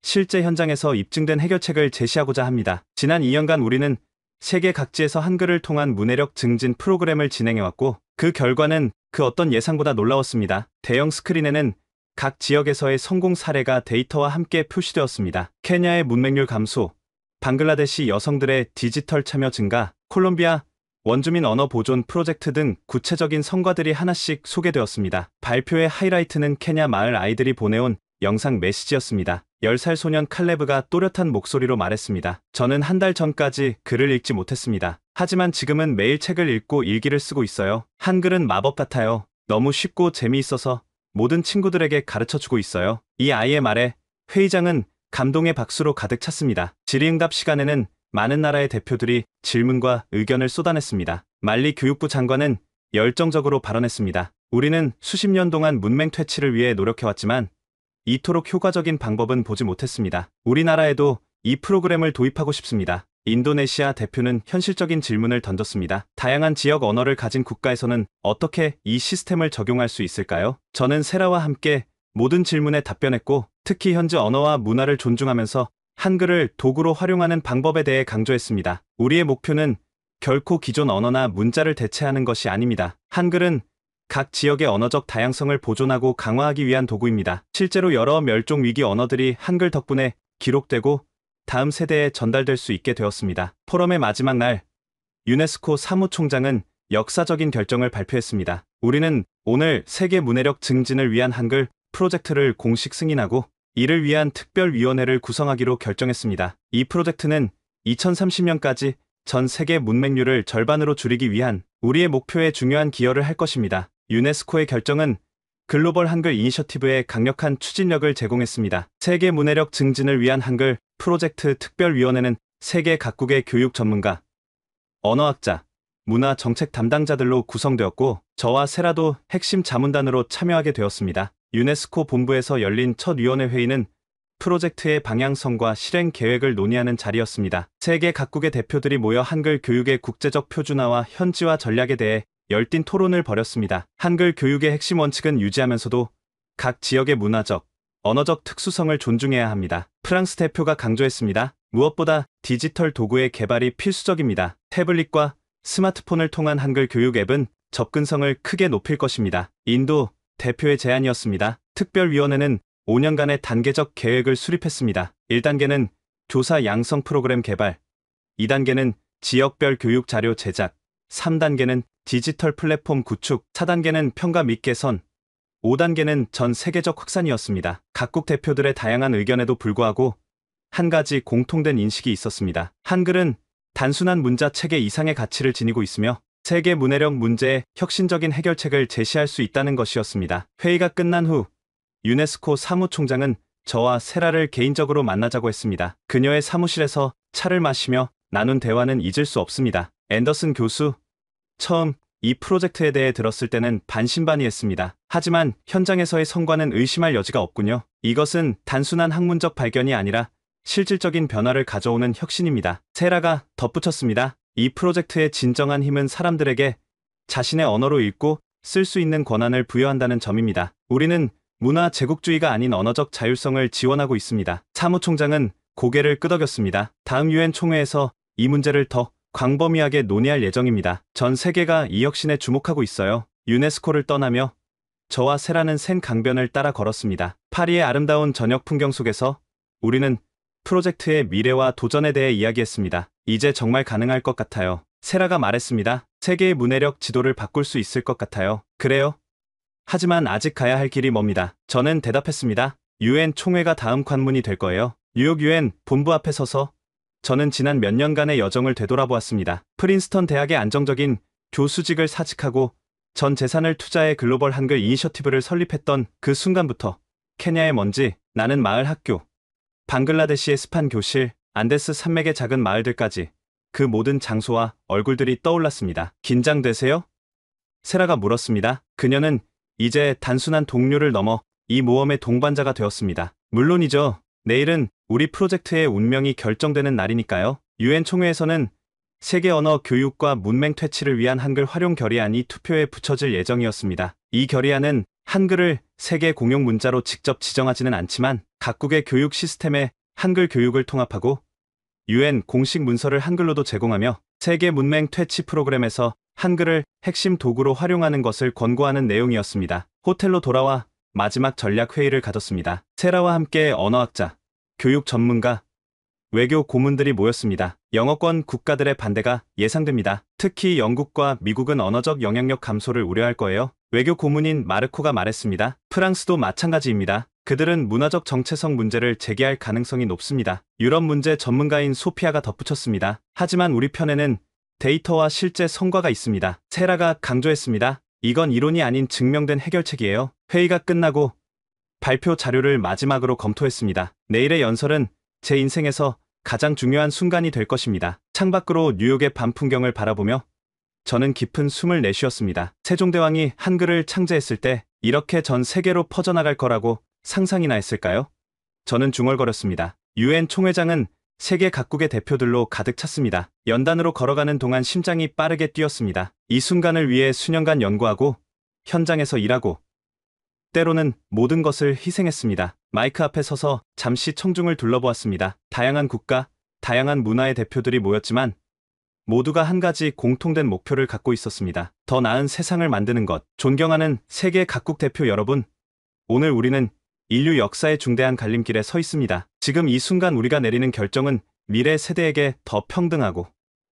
실제 현장에서 입증된 해결책을 제시하고자 합니다. 지난 2년간 우리는 세계 각지에서 한글을 통한 문해력 증진 프로그램을 진행해왔고 그 결과는 그 어떤 예상보다 놀라웠습니다. 대형 스크린에는 각 지역에서의 성공 사례가 데이터와 함께 표시되었습니다. 케냐의 문맹률 감소, 방글라데시 여성들의 디지털 참여 증가, 콜롬비아 원주민 언어 보존 프로젝트 등 구체적인 성과들이 하나씩 소개되었습니다. 발표의 하이라이트는 케냐 마을 아이들이 보내온 영상 메시지였습니다. 10살 소년 칼레브가 또렷한 목소리로 말했습니다. 저는 한 달 전까지 글을 읽지 못했습니다. 하지만 지금은 매일 책을 읽고 일기를 쓰고 있어요. 한글은 마법 같아요. 너무 쉽고 재미있어서 모든 친구들에게 가르쳐주고 있어요. 이 아이의 말에 회의장은 감동의 박수로 가득 찼습니다. 질의응답 시간에는 많은 나라의 대표들이 질문과 의견을 쏟아냈습니다. 말리 교육부 장관은 열정적으로 발언했습니다. 우리는 수십 년 동안 문맹 퇴치를 위해 노력해왔지만 이토록 효과적인 방법은 보지 못했습니다. 우리나라에도 이 프로그램을 도입하고 싶습니다. 인도네시아 대표는 현실적인 질문을 던졌습니다. 다양한 지역 언어를 가진 국가에서는 어떻게 이 시스템을 적용할 수 있을까요? 저는 세라와 함께 모든 질문에 답변했고, 특히 현지 언어와 문화를 존중하면서 한글을 도구로 활용하는 방법에 대해 강조했습니다. 우리의 목표는 결코 기존 언어나 문자를 대체하는 것이 아닙니다. 한글은 각 지역의 언어적 다양성을 보존하고 강화하기 위한 도구입니다. 실제로 여러 멸종 위기 언어들이 한글 덕분에 기록되고 다음 세대에 전달될 수 있게 되었습니다. 포럼의 마지막 날, 유네스코 사무총장은 역사적인 결정을 발표했습니다. 우리는 오늘 세계 문해력 증진을 위한 한글 프로젝트를 공식 승인하고 이를 위한 특별위원회를 구성하기로 결정했습니다. 이 프로젝트는 2030년까지 전 세계 문맹률을 절반으로 줄이기 위한 우리의 목표에 중요한 기여를 할 것입니다. 유네스코의 결정은 글로벌 한글 이니셔티브에 강력한 추진력을 제공했습니다. 세계 문해력 증진을 위한 한글 프로젝트 특별위원회는 세계 각국의 교육 전문가, 언어학자, 문화 정책 담당자들로 구성되었고, 저와 세라도 핵심 자문단으로 참여하게 되었습니다. 유네스코 본부에서 열린 첫 위원회 회의는 프로젝트의 방향성과 실행 계획을 논의하는 자리였습니다. 세계 각국의 대표들이 모여 한글 교육의 국제적 표준화와 현지화 전략에 대해 열띤 토론을 벌였습니다. 한글 교육의 핵심 원칙은 유지하면서도 각 지역의 문화적, 언어적 특수성을 존중해야 합니다. 프랑스 대표가 강조했습니다. 무엇보다 디지털 도구의 개발이 필수적입니다. 태블릿과 스마트폰을 통한 한글 교육 앱은 접근성을 크게 높일 것입니다. 인도 대표의 제안이었습니다. 특별위원회는 5년간의 단계적 계획을 수립했습니다. 1단계는 교사 양성 프로그램 개발, 2단계는 지역별 교육 자료 제작, 3단계는 디지털 플랫폼 구축, 4단계는 평가 및 개선, 5단계는 전 세계적 확산이었습니다. 각국 대표들의 다양한 의견에도 불구하고 한 가지 공통된 인식이 있었습니다. 한글은 단순한 문자 체계 이상의 가치를 지니고 있으며 세계 문해력 문제의 혁신적인 해결책을 제시할 수 있다는 것이었습니다. 회의가 끝난 후 유네스코 사무총장은 저와 세라를 개인적으로 만나자고 했습니다. 그녀의 사무실에서 차를 마시며 나눈 대화는 잊을 수 없습니다. 앤더슨 교수, 처음 이 프로젝트에 대해 들었을 때는 반신반의했습니다. 하지만 현장에서의 성과는 의심할 여지가 없군요. 이것은 단순한 학문적 발견이 아니라 실질적인 변화를 가져오는 혁신입니다. 세라가 덧붙였습니다. 이 프로젝트의 진정한 힘은 사람들에게 자신의 언어로 읽고 쓸 수 있는 권한을 부여한다는 점입니다. 우리는 문화 제국주의가 아닌 언어적 자율성을 지원하고 있습니다. 사무총장은 고개를 끄덕였습니다. 다음 유엔 총회에서 이 문제를 더 광범위하게 논의할 예정입니다. 전 세계가 이 혁신에 주목하고 있어요. 유네스코를 떠나며 저와 세라는 센 강변을 따라 걸었습니다. 파리의 아름다운 저녁 풍경 속에서 우리는 프로젝트의 미래와 도전에 대해 이야기했습니다. 이제 정말 가능할 것 같아요. 세라가 말했습니다. 세계의 문해력 지도를 바꿀 수 있을 것 같아요. 그래요? 하지만 아직 가야 할 길이 멉니다. 저는 대답했습니다. 유엔 총회가 다음 관문이 될 거예요. 뉴욕 유엔 본부 앞에 서서 저는 지난 몇 년간의 여정을 되돌아보았습니다. 프린스턴 대학의 안정적인 교수직을 사직하고 전 재산을 투자해 글로벌 한글 이니셔티브를 설립했던 그 순간부터 케냐의 먼지, 나는 마을 학교, 방글라데시의 습한 교실, 안데스 산맥의 작은 마을들까지 그 모든 장소와 얼굴들이 떠올랐습니다. 긴장되세요? 세라가 물었습니다. 그녀는 이제 단순한 동료를 넘어 이 모험의 동반자가 되었습니다. 물론이죠. 내일은 우리 프로젝트의 운명이 결정되는 날이니까요. 유엔 총회에서는 세계 언어 교육과 문맹 퇴치를 위한 한글 활용 결의안이 투표에 붙여질 예정이었습니다. 이 결의안은 한글을 세계 공용 문자로 직접 지정하지는 않지만 각국의 교육 시스템에 한글 교육을 통합하고 유엔 공식 문서를 한글로도 제공하며 세계 문맹 퇴치 프로그램에서 한글을 핵심 도구로 활용하는 것을 권고하는 내용이었습니다. 호텔로 돌아와 마지막 전략 회의를 가졌습니다. 세라와 함께 언어학자, 교육 전문가, 외교 고문들이 모였습니다. 영어권 국가들의 반대가 예상됩니다. 특히 영국과 미국은 언어적 영향력 감소를 우려할 거예요. 외교 고문인 마르코가 말했습니다. 프랑스도 마찬가지입니다. 그들은 문화적 정체성 문제를 제기할 가능성이 높습니다. 유럽 문제 전문가인 소피아가 덧붙였습니다. 하지만 우리 편에는 데이터와 실제 성과가 있습니다. 세라가 강조했습니다. 이건 이론이 아닌 증명된 해결책이에요. 회의가 끝나고 발표 자료를 마지막으로 검토했습니다. 내일의 연설은 제 인생에서 가장 중요한 순간이 될 것입니다. 창밖으로 뉴욕의 밤 풍경을 바라보며 저는 깊은 숨을 내쉬었습니다. 세종대왕이 한글을 창제했을 때 이렇게 전 세계로 퍼져나갈 거라고 상상이나 했을까요? 저는 중얼거렸습니다. 유엔 총회장은 세계 각국의 대표들로 가득 찼습니다. 연단으로 걸어가는 동안 심장이 빠르게 뛰었습니다. 이 순간을 위해 수년간 연구하고 현장에서 일하고 때로는 모든 것을 희생했습니다. 마이크 앞에 서서 잠시 청중을 둘러보았습니다. 다양한 국가, 다양한 문화의 대표들이 모였지만 모두가 한 가지 공통된 목표를 갖고 있었습니다. 더 나은 세상을 만드는 것. 존경하는 세계 각국 대표 여러분, 오늘 우리는 인류 역사의 중대한 갈림길에 서 있습니다. 지금 이 순간 우리가 내리는 결정은 미래 세대에게 더 평등하고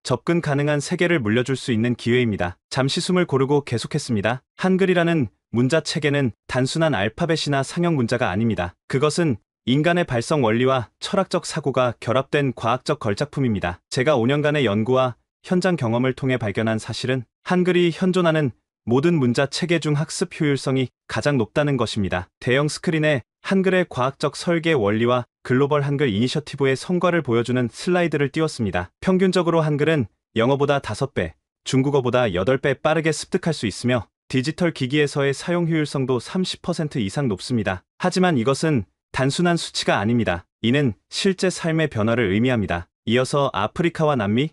접근 가능한 세계를 물려줄 수 있는 기회입니다. 잠시 숨을 고르고 계속했습니다. 한글이라는 문자 체계는 단순한 알파벳이나 상형 문자가 아닙니다. 그것은 인간의 발성 원리와 철학적 사고가 결합된 과학적 걸작품입니다. 제가 5년간의 연구와 현장 경험을 통해 발견한 사실은 한글이 현존하는 모든 문자 체계 중 학습 효율성이 가장 높다는 것입니다. 대형 스크린에 한글의 과학적 설계 원리와 글로벌 한글 이니셔티브의 성과를 보여주는 슬라이드를 띄웠습니다. 평균적으로 한글은 영어보다 5배, 중국어보다 8배 빠르게 습득할 수 있으며 디지털 기기에서의 사용 효율성도 30% 이상 높습니다. 하지만 이것은 단순한 수치가 아닙니다. 이는 실제 삶의 변화를 의미합니다. 이어서 아프리카와 남미,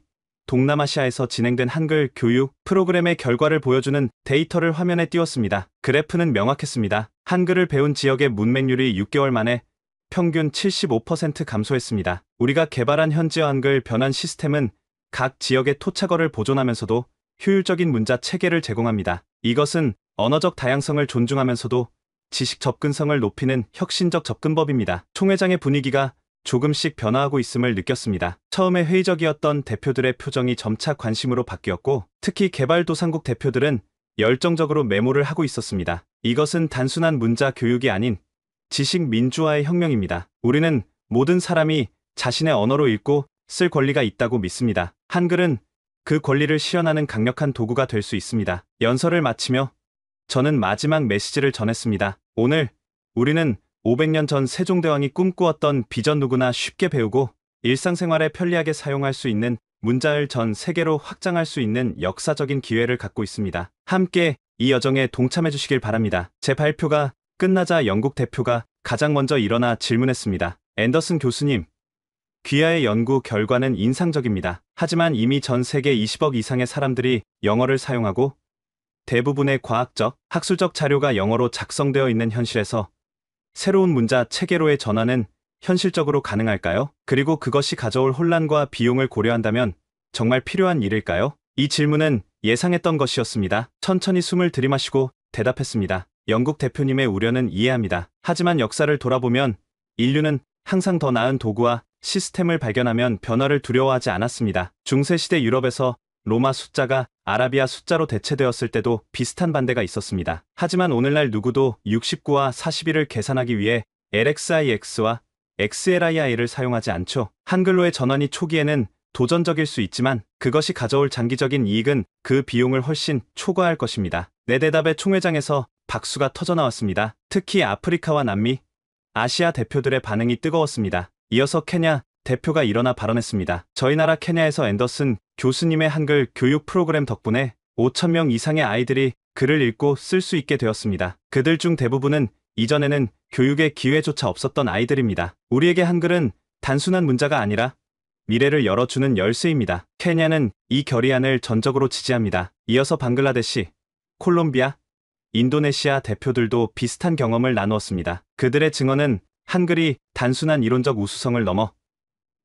동남아시아에서 진행된 한글 교육 프로그램의 결과를 보여주는 데이터를 화면에 띄웠습니다. 그래프는 명확했습니다. 한글을 배운 지역의 문맹률이 6개월 만에 평균 75% 감소했습니다. 우리가 개발한 현지어 한글 변환 시스템은 각 지역의 토착어를 보존하면서도 효율적인 문자 체계를 제공합니다. 이것은 언어적 다양성을 존중하면서도 지식 접근성을 높이는 혁신적 접근법입니다. 총회장의 분위기가 조금씩 변화하고 있음을 느꼈습니다. 처음에 회의적이었던 대표들의 표정이 점차 관심으로 바뀌었고, 특히 개발도상국 대표들은 열정적으로 메모를 하고 있었습니다. 이것은 단순한 문자 교육이 아닌 지식 민주화의 혁명입니다. 우리는 모든 사람이 자신의 언어로 읽고 쓸 권리가 있다고 믿습니다. 한글은 그 권리를 실현하는 강력한 도구가 될 수 있습니다. 연설을 마치며 저는 마지막 메시지를 전했습니다. 오늘 우리는 500년 전 세종대왕이 꿈꾸었던 비전, 누구나 쉽게 배우고 일상생활에 편리하게 사용할 수 있는 문자를 전 세계로 확장할 수 있는 역사적인 기회를 갖고 있습니다. 함께 이 여정에 동참해 주시길 바랍니다. 제 발표가 끝나자 영국 대표가 가장 먼저 일어나 질문했습니다. 앤더슨 교수님, 귀하의 연구 결과는 인상적입니다. 하지만 이미 전 세계 20억 이상의 사람들이 영어를 사용하고 대부분의 과학적, 학술적 자료가 영어로 작성되어 있는 현실에서 새로운 문자 체계로의 전환은 현실적으로 가능할까요? 그리고 그것이 가져올 혼란과 비용을 고려한다면 정말 필요한 일일까요? 이 질문은 예상했던 것이었습니다. 천천히 숨을 들이마시고 대답했습니다. 영국 대표님의 우려는 이해합니다. 하지만 역사를 돌아보면 인류는 항상 더 나은 도구와 시스템을 발견하면 변화를 두려워하지 않았습니다. 중세시대 유럽에서 로마 숫자가 아라비아 숫자로 대체되었을 때도 비슷한 반대가 있었습니다. 하지만 오늘날 누구도 69와 41을 계산하기 위해 LXIX와 XLII를 사용하지 않죠. 한글로의 전환이 초기에는 도전적일 수 있지만 그것이 가져올 장기적인 이익은 그 비용을 훨씬 초과할 것입니다. 내 대답의 총회장에서 박수가 터져나왔습니다. 특히 아프리카와 남미, 아시아 대표들의 반응이 뜨거웠습니다. 이어서 케냐 대표가 일어나 발언했습니다. 저희 나라 케냐에서 앤더슨 교수님의 한글 교육 프로그램 덕분에 5,000명 이상의 아이들이 글을 읽고 쓸 수 있게 되었습니다. 그들 중 대부분은 이전에는 교육의 기회조차 없었던 아이들입니다. 우리에게 한글은 단순한 문자가 아니라 미래를 열어주는 열쇠입니다. 케냐는 이 결의안을 전적으로 지지합니다. 이어서 방글라데시, 콜롬비아, 인도네시아 대표들도 비슷한 경험을 나누었습니다. 그들의 증언은 한글이 단순한 이론적 우수성을 넘어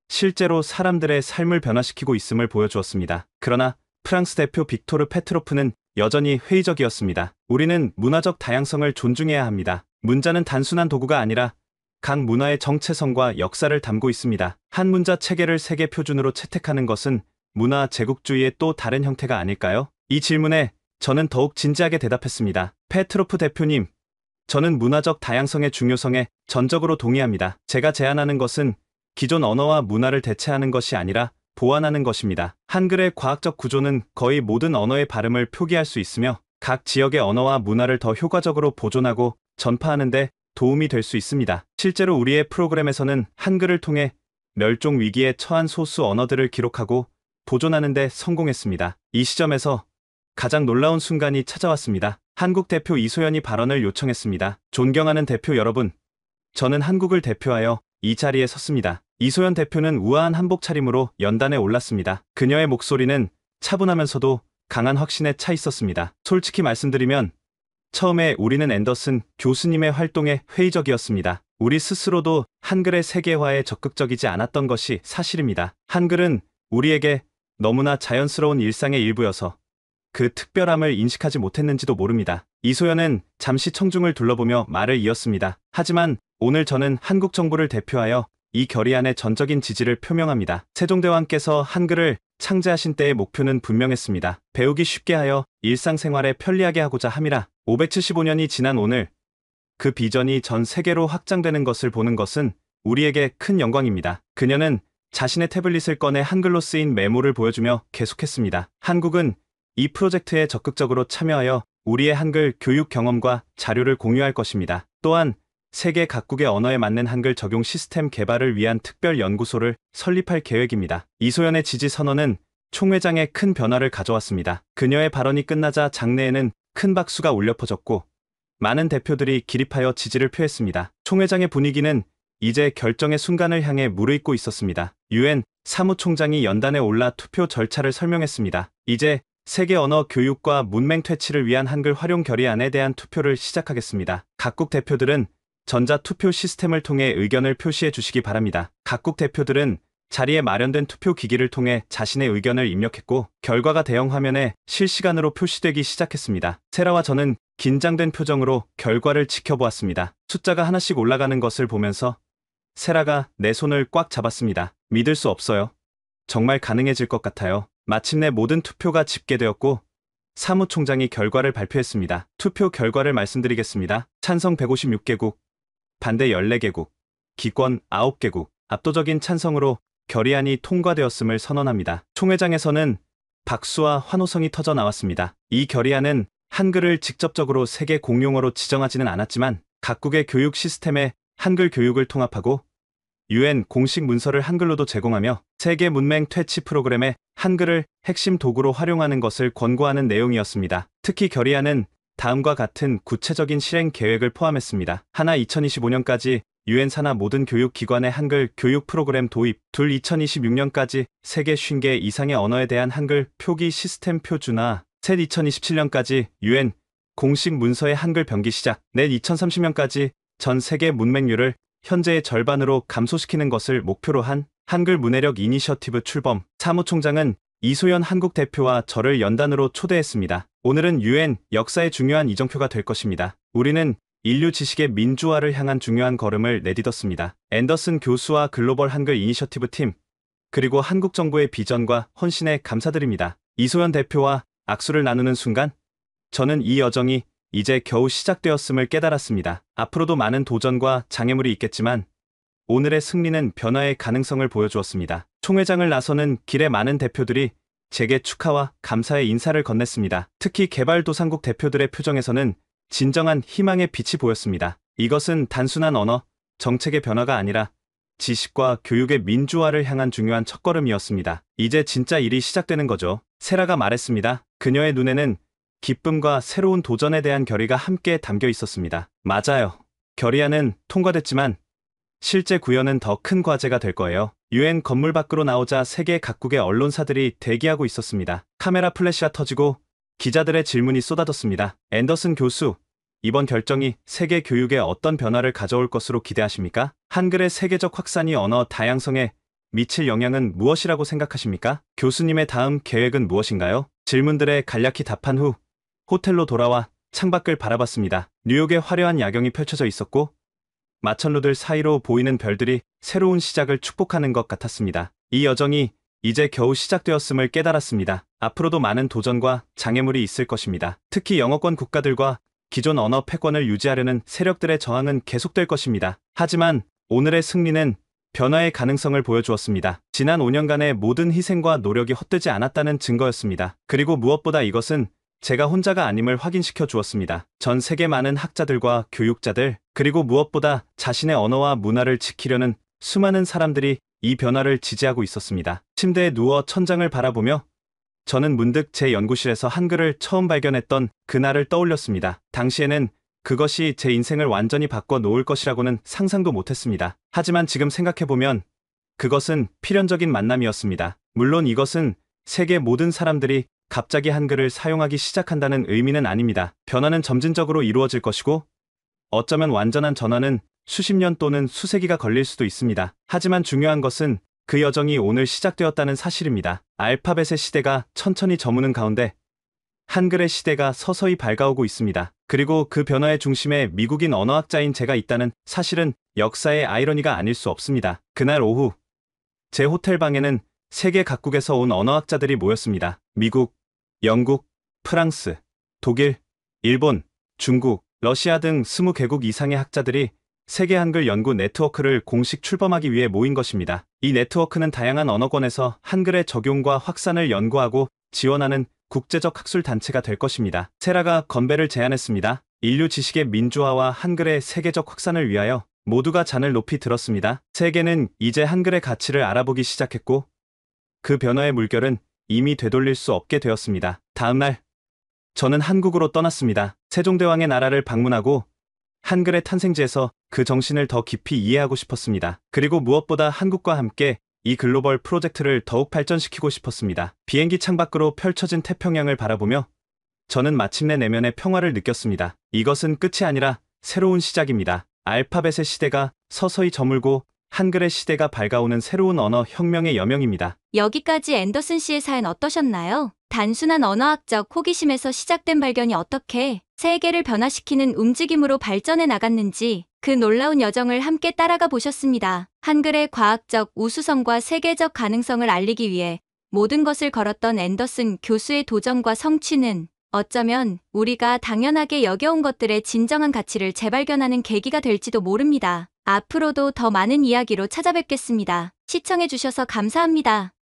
실제로 사람들의 삶을 변화시키고 있음을 보여주었습니다. 그러나 프랑스 대표 빅토르 페트로프는 여전히 회의적이었습니다. 우리는 문화적 다양성을 존중해야 합니다. 문자는 단순한 도구가 아니라 각 문화의 정체성과 역사를 담고 있습니다. 한 문자 체계를 세계 표준으로 채택하는 것은 문화 제국주의의 또 다른 형태가 아닐까요? 이 질문에 저는 더욱 진지하게 대답했습니다. 페트로프 대표님, 저는 문화적 다양성의 중요성에 전적으로 동의합니다. 제가 제안하는 것은 기존 언어와 문화를 대체하는 것이 아니라 보완하는 것입니다. 한글의 과학적 구조는 거의 모든 언어의 발음을 표기할 수 있으며 각 지역의 언어와 문화를 더 효과적으로 보존하고 전파하는 데 도움이 될 수 있습니다. 실제로 우리의 프로그램에서는 한글을 통해 멸종 위기에 처한 소수 언어들을 기록하고 보존하는 데 성공했습니다. 이 시점에서 가장 놀라운 순간이 찾아왔습니다. 한국 대표 이소연이 발언을 요청했습니다. 존경하는 대표 여러분, 저는 한국을 대표하여 이 자리에 섰습니다. 이소연 대표는 우아한 한복 차림으로 연단에 올랐습니다. 그녀의 목소리는 차분하면서도 강한 확신에 차 있었습니다. 솔직히 말씀드리면 처음에 우리는 앤더슨 교수님의 활동에 회의적이었습니다. 우리 스스로도 한글의 세계화에 적극적이지 않았던 것이 사실입니다. 한글은 우리에게 너무나 자연스러운 일상의 일부여서 그 특별함을 인식하지 못했는지도 모릅니다. 이소연은 잠시 청중을 둘러보며 말을 이었습니다. 하지만 오늘 저는 한국 정부를 대표하여 이 결의안의 전적인 지지를 표명합니다. 세종대왕께서 한글을 창제하신 때의 목표는 분명했습니다. 배우기 쉽게 하여 일상생활에 편리하게 하고자 함이라. 575년이 지난 오늘 그 비전이 전 세계로 확장되는 것을 보는 것은 우리에게 큰 영광입니다. 그녀는 자신의 태블릿을 꺼내 한글로 쓰인 메모를 보여주며 계속했습니다. 한국은 이 프로젝트에 적극적으로 참여하여 우리의 한글 교육 경험과 자료를 공유할 것입니다. 또한 세계 각국의 언어에 맞는 한글 적용 시스템 개발을 위한 특별 연구소를 설립할 계획입니다. 이소연의 지지 선언은 총회장에 큰 변화를 가져왔습니다. 그녀의 발언이 끝나자 장내에는 큰 박수가 울려 퍼졌고 많은 대표들이 기립하여 지지를 표했습니다. 총회장의 분위기는 이제 결정의 순간을 향해 무르익고 있었습니다. 유엔 사무총장이 연단에 올라 투표 절차를 설명했습니다. 이제 세계 언어 교육과 문맹 퇴치를 위한 한글 활용 결의안에 대한 투표를 시작하겠습니다. 각국 대표들은 전자투표 시스템을 통해 의견을 표시해 주시기 바랍니다. 각국 대표들은 자리에 마련된 투표 기기를 통해 자신의 의견을 입력했고 결과가 대형 화면에 실시간으로 표시되기 시작했습니다. 세라와 저는 긴장된 표정으로 결과를 지켜보았습니다. 숫자가 하나씩 올라가는 것을 보면서 세라가 내 손을 꽉 잡았습니다. 믿을 수 없어요. 정말 가능해질 것 같아요. 마침내 모든 투표가 집계되었고 사무총장이 결과를 발표했습니다. 투표 결과를 말씀드리겠습니다. 찬성 156개국, 반대 14개국, 기권 9개국, 압도적인 찬성으로 결의안이 통과되었음을 선언합니다. 총회장에서는 박수와 환호성이 터져 나왔습니다. 이 결의안은 한글을 직접적으로 세계 공용어로 지정하지는 않았지만 각국의 교육 시스템에 한글 교육을 통합하고 유엔 공식 문서를 한글로도 제공하며 세계 문맹 퇴치 프로그램에 한글을 핵심 도구로 활용하는 것을 권고하는 내용이었습니다. 특히 결의안은 다음과 같은 구체적인 실행 계획을 포함했습니다. 하나 2025년까지 유엔 산하 모든 교육기관의 한글 교육 프로그램 도입, 둘 2026년까지 세계 50개 이상의 언어에 대한 한글 표기 시스템 표준화, 셋 2027년까지 유엔 공식 문서의 한글 병기 시작, 넷 2030년까지 전 세계 문맹률을 현재의 절반으로 감소시키는 것을 목표로 한 한글 문해력 이니셔티브 출범. 사무총장은 이소연 한국 대표와 저를 연단으로 초대했습니다. 오늘은 유엔 역사의 중요한 이정표가 될 것입니다. 우리는 인류 지식의 민주화를 향한 중요한 걸음을 내딛었습니다. 앤더슨 교수와 글로벌 한글 이니셔티브 팀, 그리고 한국 정부의 비전과 헌신에 감사드립니다. 이소연 대표와 악수를 나누는 순간 저는 이 여정이 이제 겨우 시작되었음을 깨달았습니다. 앞으로도 많은 도전과 장애물이 있겠지만 오늘의 승리는 변화의 가능성을 보여주었습니다. 총회장을 나서는 길에 많은 대표들이 제게 축하와 감사의 인사를 건넸습니다. 특히 개발도상국 대표들의 표정에서는 진정한 희망의 빛이 보였습니다. 이것은 단순한 언어, 정책의 변화가 아니라 지식과 교육의 민주화를 향한 중요한 첫걸음이었습니다. 이제 진짜 일이 시작되는 거죠. 세라가 말했습니다. 그녀의 눈에는 기쁨과 새로운 도전에 대한 결의가 함께 담겨 있었습니다. 맞아요. 결의안은 통과됐지만 실제 구현은 더 큰 과제가 될 거예요. 유엔 건물 밖으로 나오자 세계 각국의 언론사들이 대기하고 있었습니다. 카메라 플래시가 터지고 기자들의 질문이 쏟아졌습니다. 앤더슨 교수, 이번 결정이 세계 교육에 어떤 변화를 가져올 것으로 기대하십니까? 한글의 세계적 확산이 언어 다양성에 미칠 영향은 무엇이라고 생각하십니까? 교수님의 다음 계획은 무엇인가요? 질문들에 간략히 답한 후 호텔로 돌아와 창밖을 바라봤습니다. 뉴욕의 화려한 야경이 펼쳐져 있었고 마천루들 사이로 보이는 별들이 새로운 시작을 축복하는 것 같았습니다. 이 여정이 이제 겨우 시작되었음을 깨달았습니다. 앞으로도 많은 도전과 장애물이 있을 것입니다. 특히 영어권 국가들과 기존 언어 패권을 유지하려는 세력들의 저항은 계속될 것입니다. 하지만 오늘의 승리는 변화의 가능성을 보여주었습니다. 지난 5년간의 모든 희생과 노력이 헛되지 않았다는 증거였습니다. 그리고 무엇보다 이것은 제가 혼자가 아님을 확인시켜 주었습니다. 전 세계 많은 학자들과 교육자들, 그리고 무엇보다 자신의 언어와 문화를 지키려는 수많은 사람들이 이 변화를 지지하고 있었습니다. 침대에 누워 천장을 바라보며 저는 문득 제 연구실에서 한글을 처음 발견했던 그날을 떠올렸습니다. 당시에는 그것이 제 인생을 완전히 바꿔 놓을 것이라고는 상상도 못했습니다. 하지만 지금 생각해보면 그것은 필연적인 만남이었습니다. 물론 이것은 세계 모든 사람들이 갑자기 한글을 사용하기 시작한다는 의미는 아닙니다. 변화는 점진적으로 이루어질 것이고 어쩌면 완전한 전환은 수십 년 또는 수세기가 걸릴 수도 있습니다. 하지만 중요한 것은 그 여정이 오늘 시작되었다는 사실입니다. 알파벳의 시대가 천천히 저무는 가운데 한글의 시대가 서서히 밝아오고 있습니다. 그리고 그 변화의 중심에 미국인 언어학자인 제가 있다는 사실은 역사의 아이러니가 아닐 수 없습니다. 그날 오후 제 호텔 방에는 세계 각국에서 온 언어학자들이 모였습니다. 미국, 영국, 프랑스, 독일, 일본, 중국, 러시아 등 20개국 이상의 학자들이 세계 한글 연구 네트워크를 공식 출범하기 위해 모인 것입니다. 이 네트워크는 다양한 언어권에서 한글의 적용과 확산을 연구하고 지원하는 국제적 학술 단체가 될 것입니다. 세라가 건배를 제안했습니다. 인류 지식의 민주화와 한글의 세계적 확산을 위하여 모두가 잔을 높이 들었습니다. 세계는 이제 한글의 가치를 알아보기 시작했고 그 변화의 물결은 이미 되돌릴 수 없게 되었습니다. 다음 날 저는 한국으로 떠났습니다. 세종대왕의 나라를 방문하고 한글의 탄생지에서 그 정신을 더 깊이 이해하고 싶었습니다. 그리고 무엇보다 한국과 함께 이 글로벌 프로젝트를 더욱 발전시키고 싶었습니다. 비행기 창밖으로 펼쳐진 태평양을 바라보며 저는 마침내 내면의 평화를 느꼈습니다. 이것은 끝이 아니라 새로운 시작입니다. 알파벳의 시대가 서서히 저물고 한글의 시대가 밝아오는 새로운 언어 혁명의 여명입니다. 여기까지 앤더슨 씨의 사연 어떠셨나요? 단순한 언어학적 호기심에서 시작된 발견이 어떻게 세계를 변화시키는 움직임으로 발전해 나갔는지 그 놀라운 여정을 함께 따라가 보셨습니다. 한글의 과학적 우수성과 세계적 가능성을 알리기 위해 모든 것을 걸었던 앤더슨 교수의 도전과 성취는 어쩌면 우리가 당연하게 여겨온 것들의 진정한 가치를 재발견하는 계기가 될지도 모릅니다. 앞으로도 더 많은 이야기로 찾아뵙겠습니다. 시청해주셔서 감사합니다.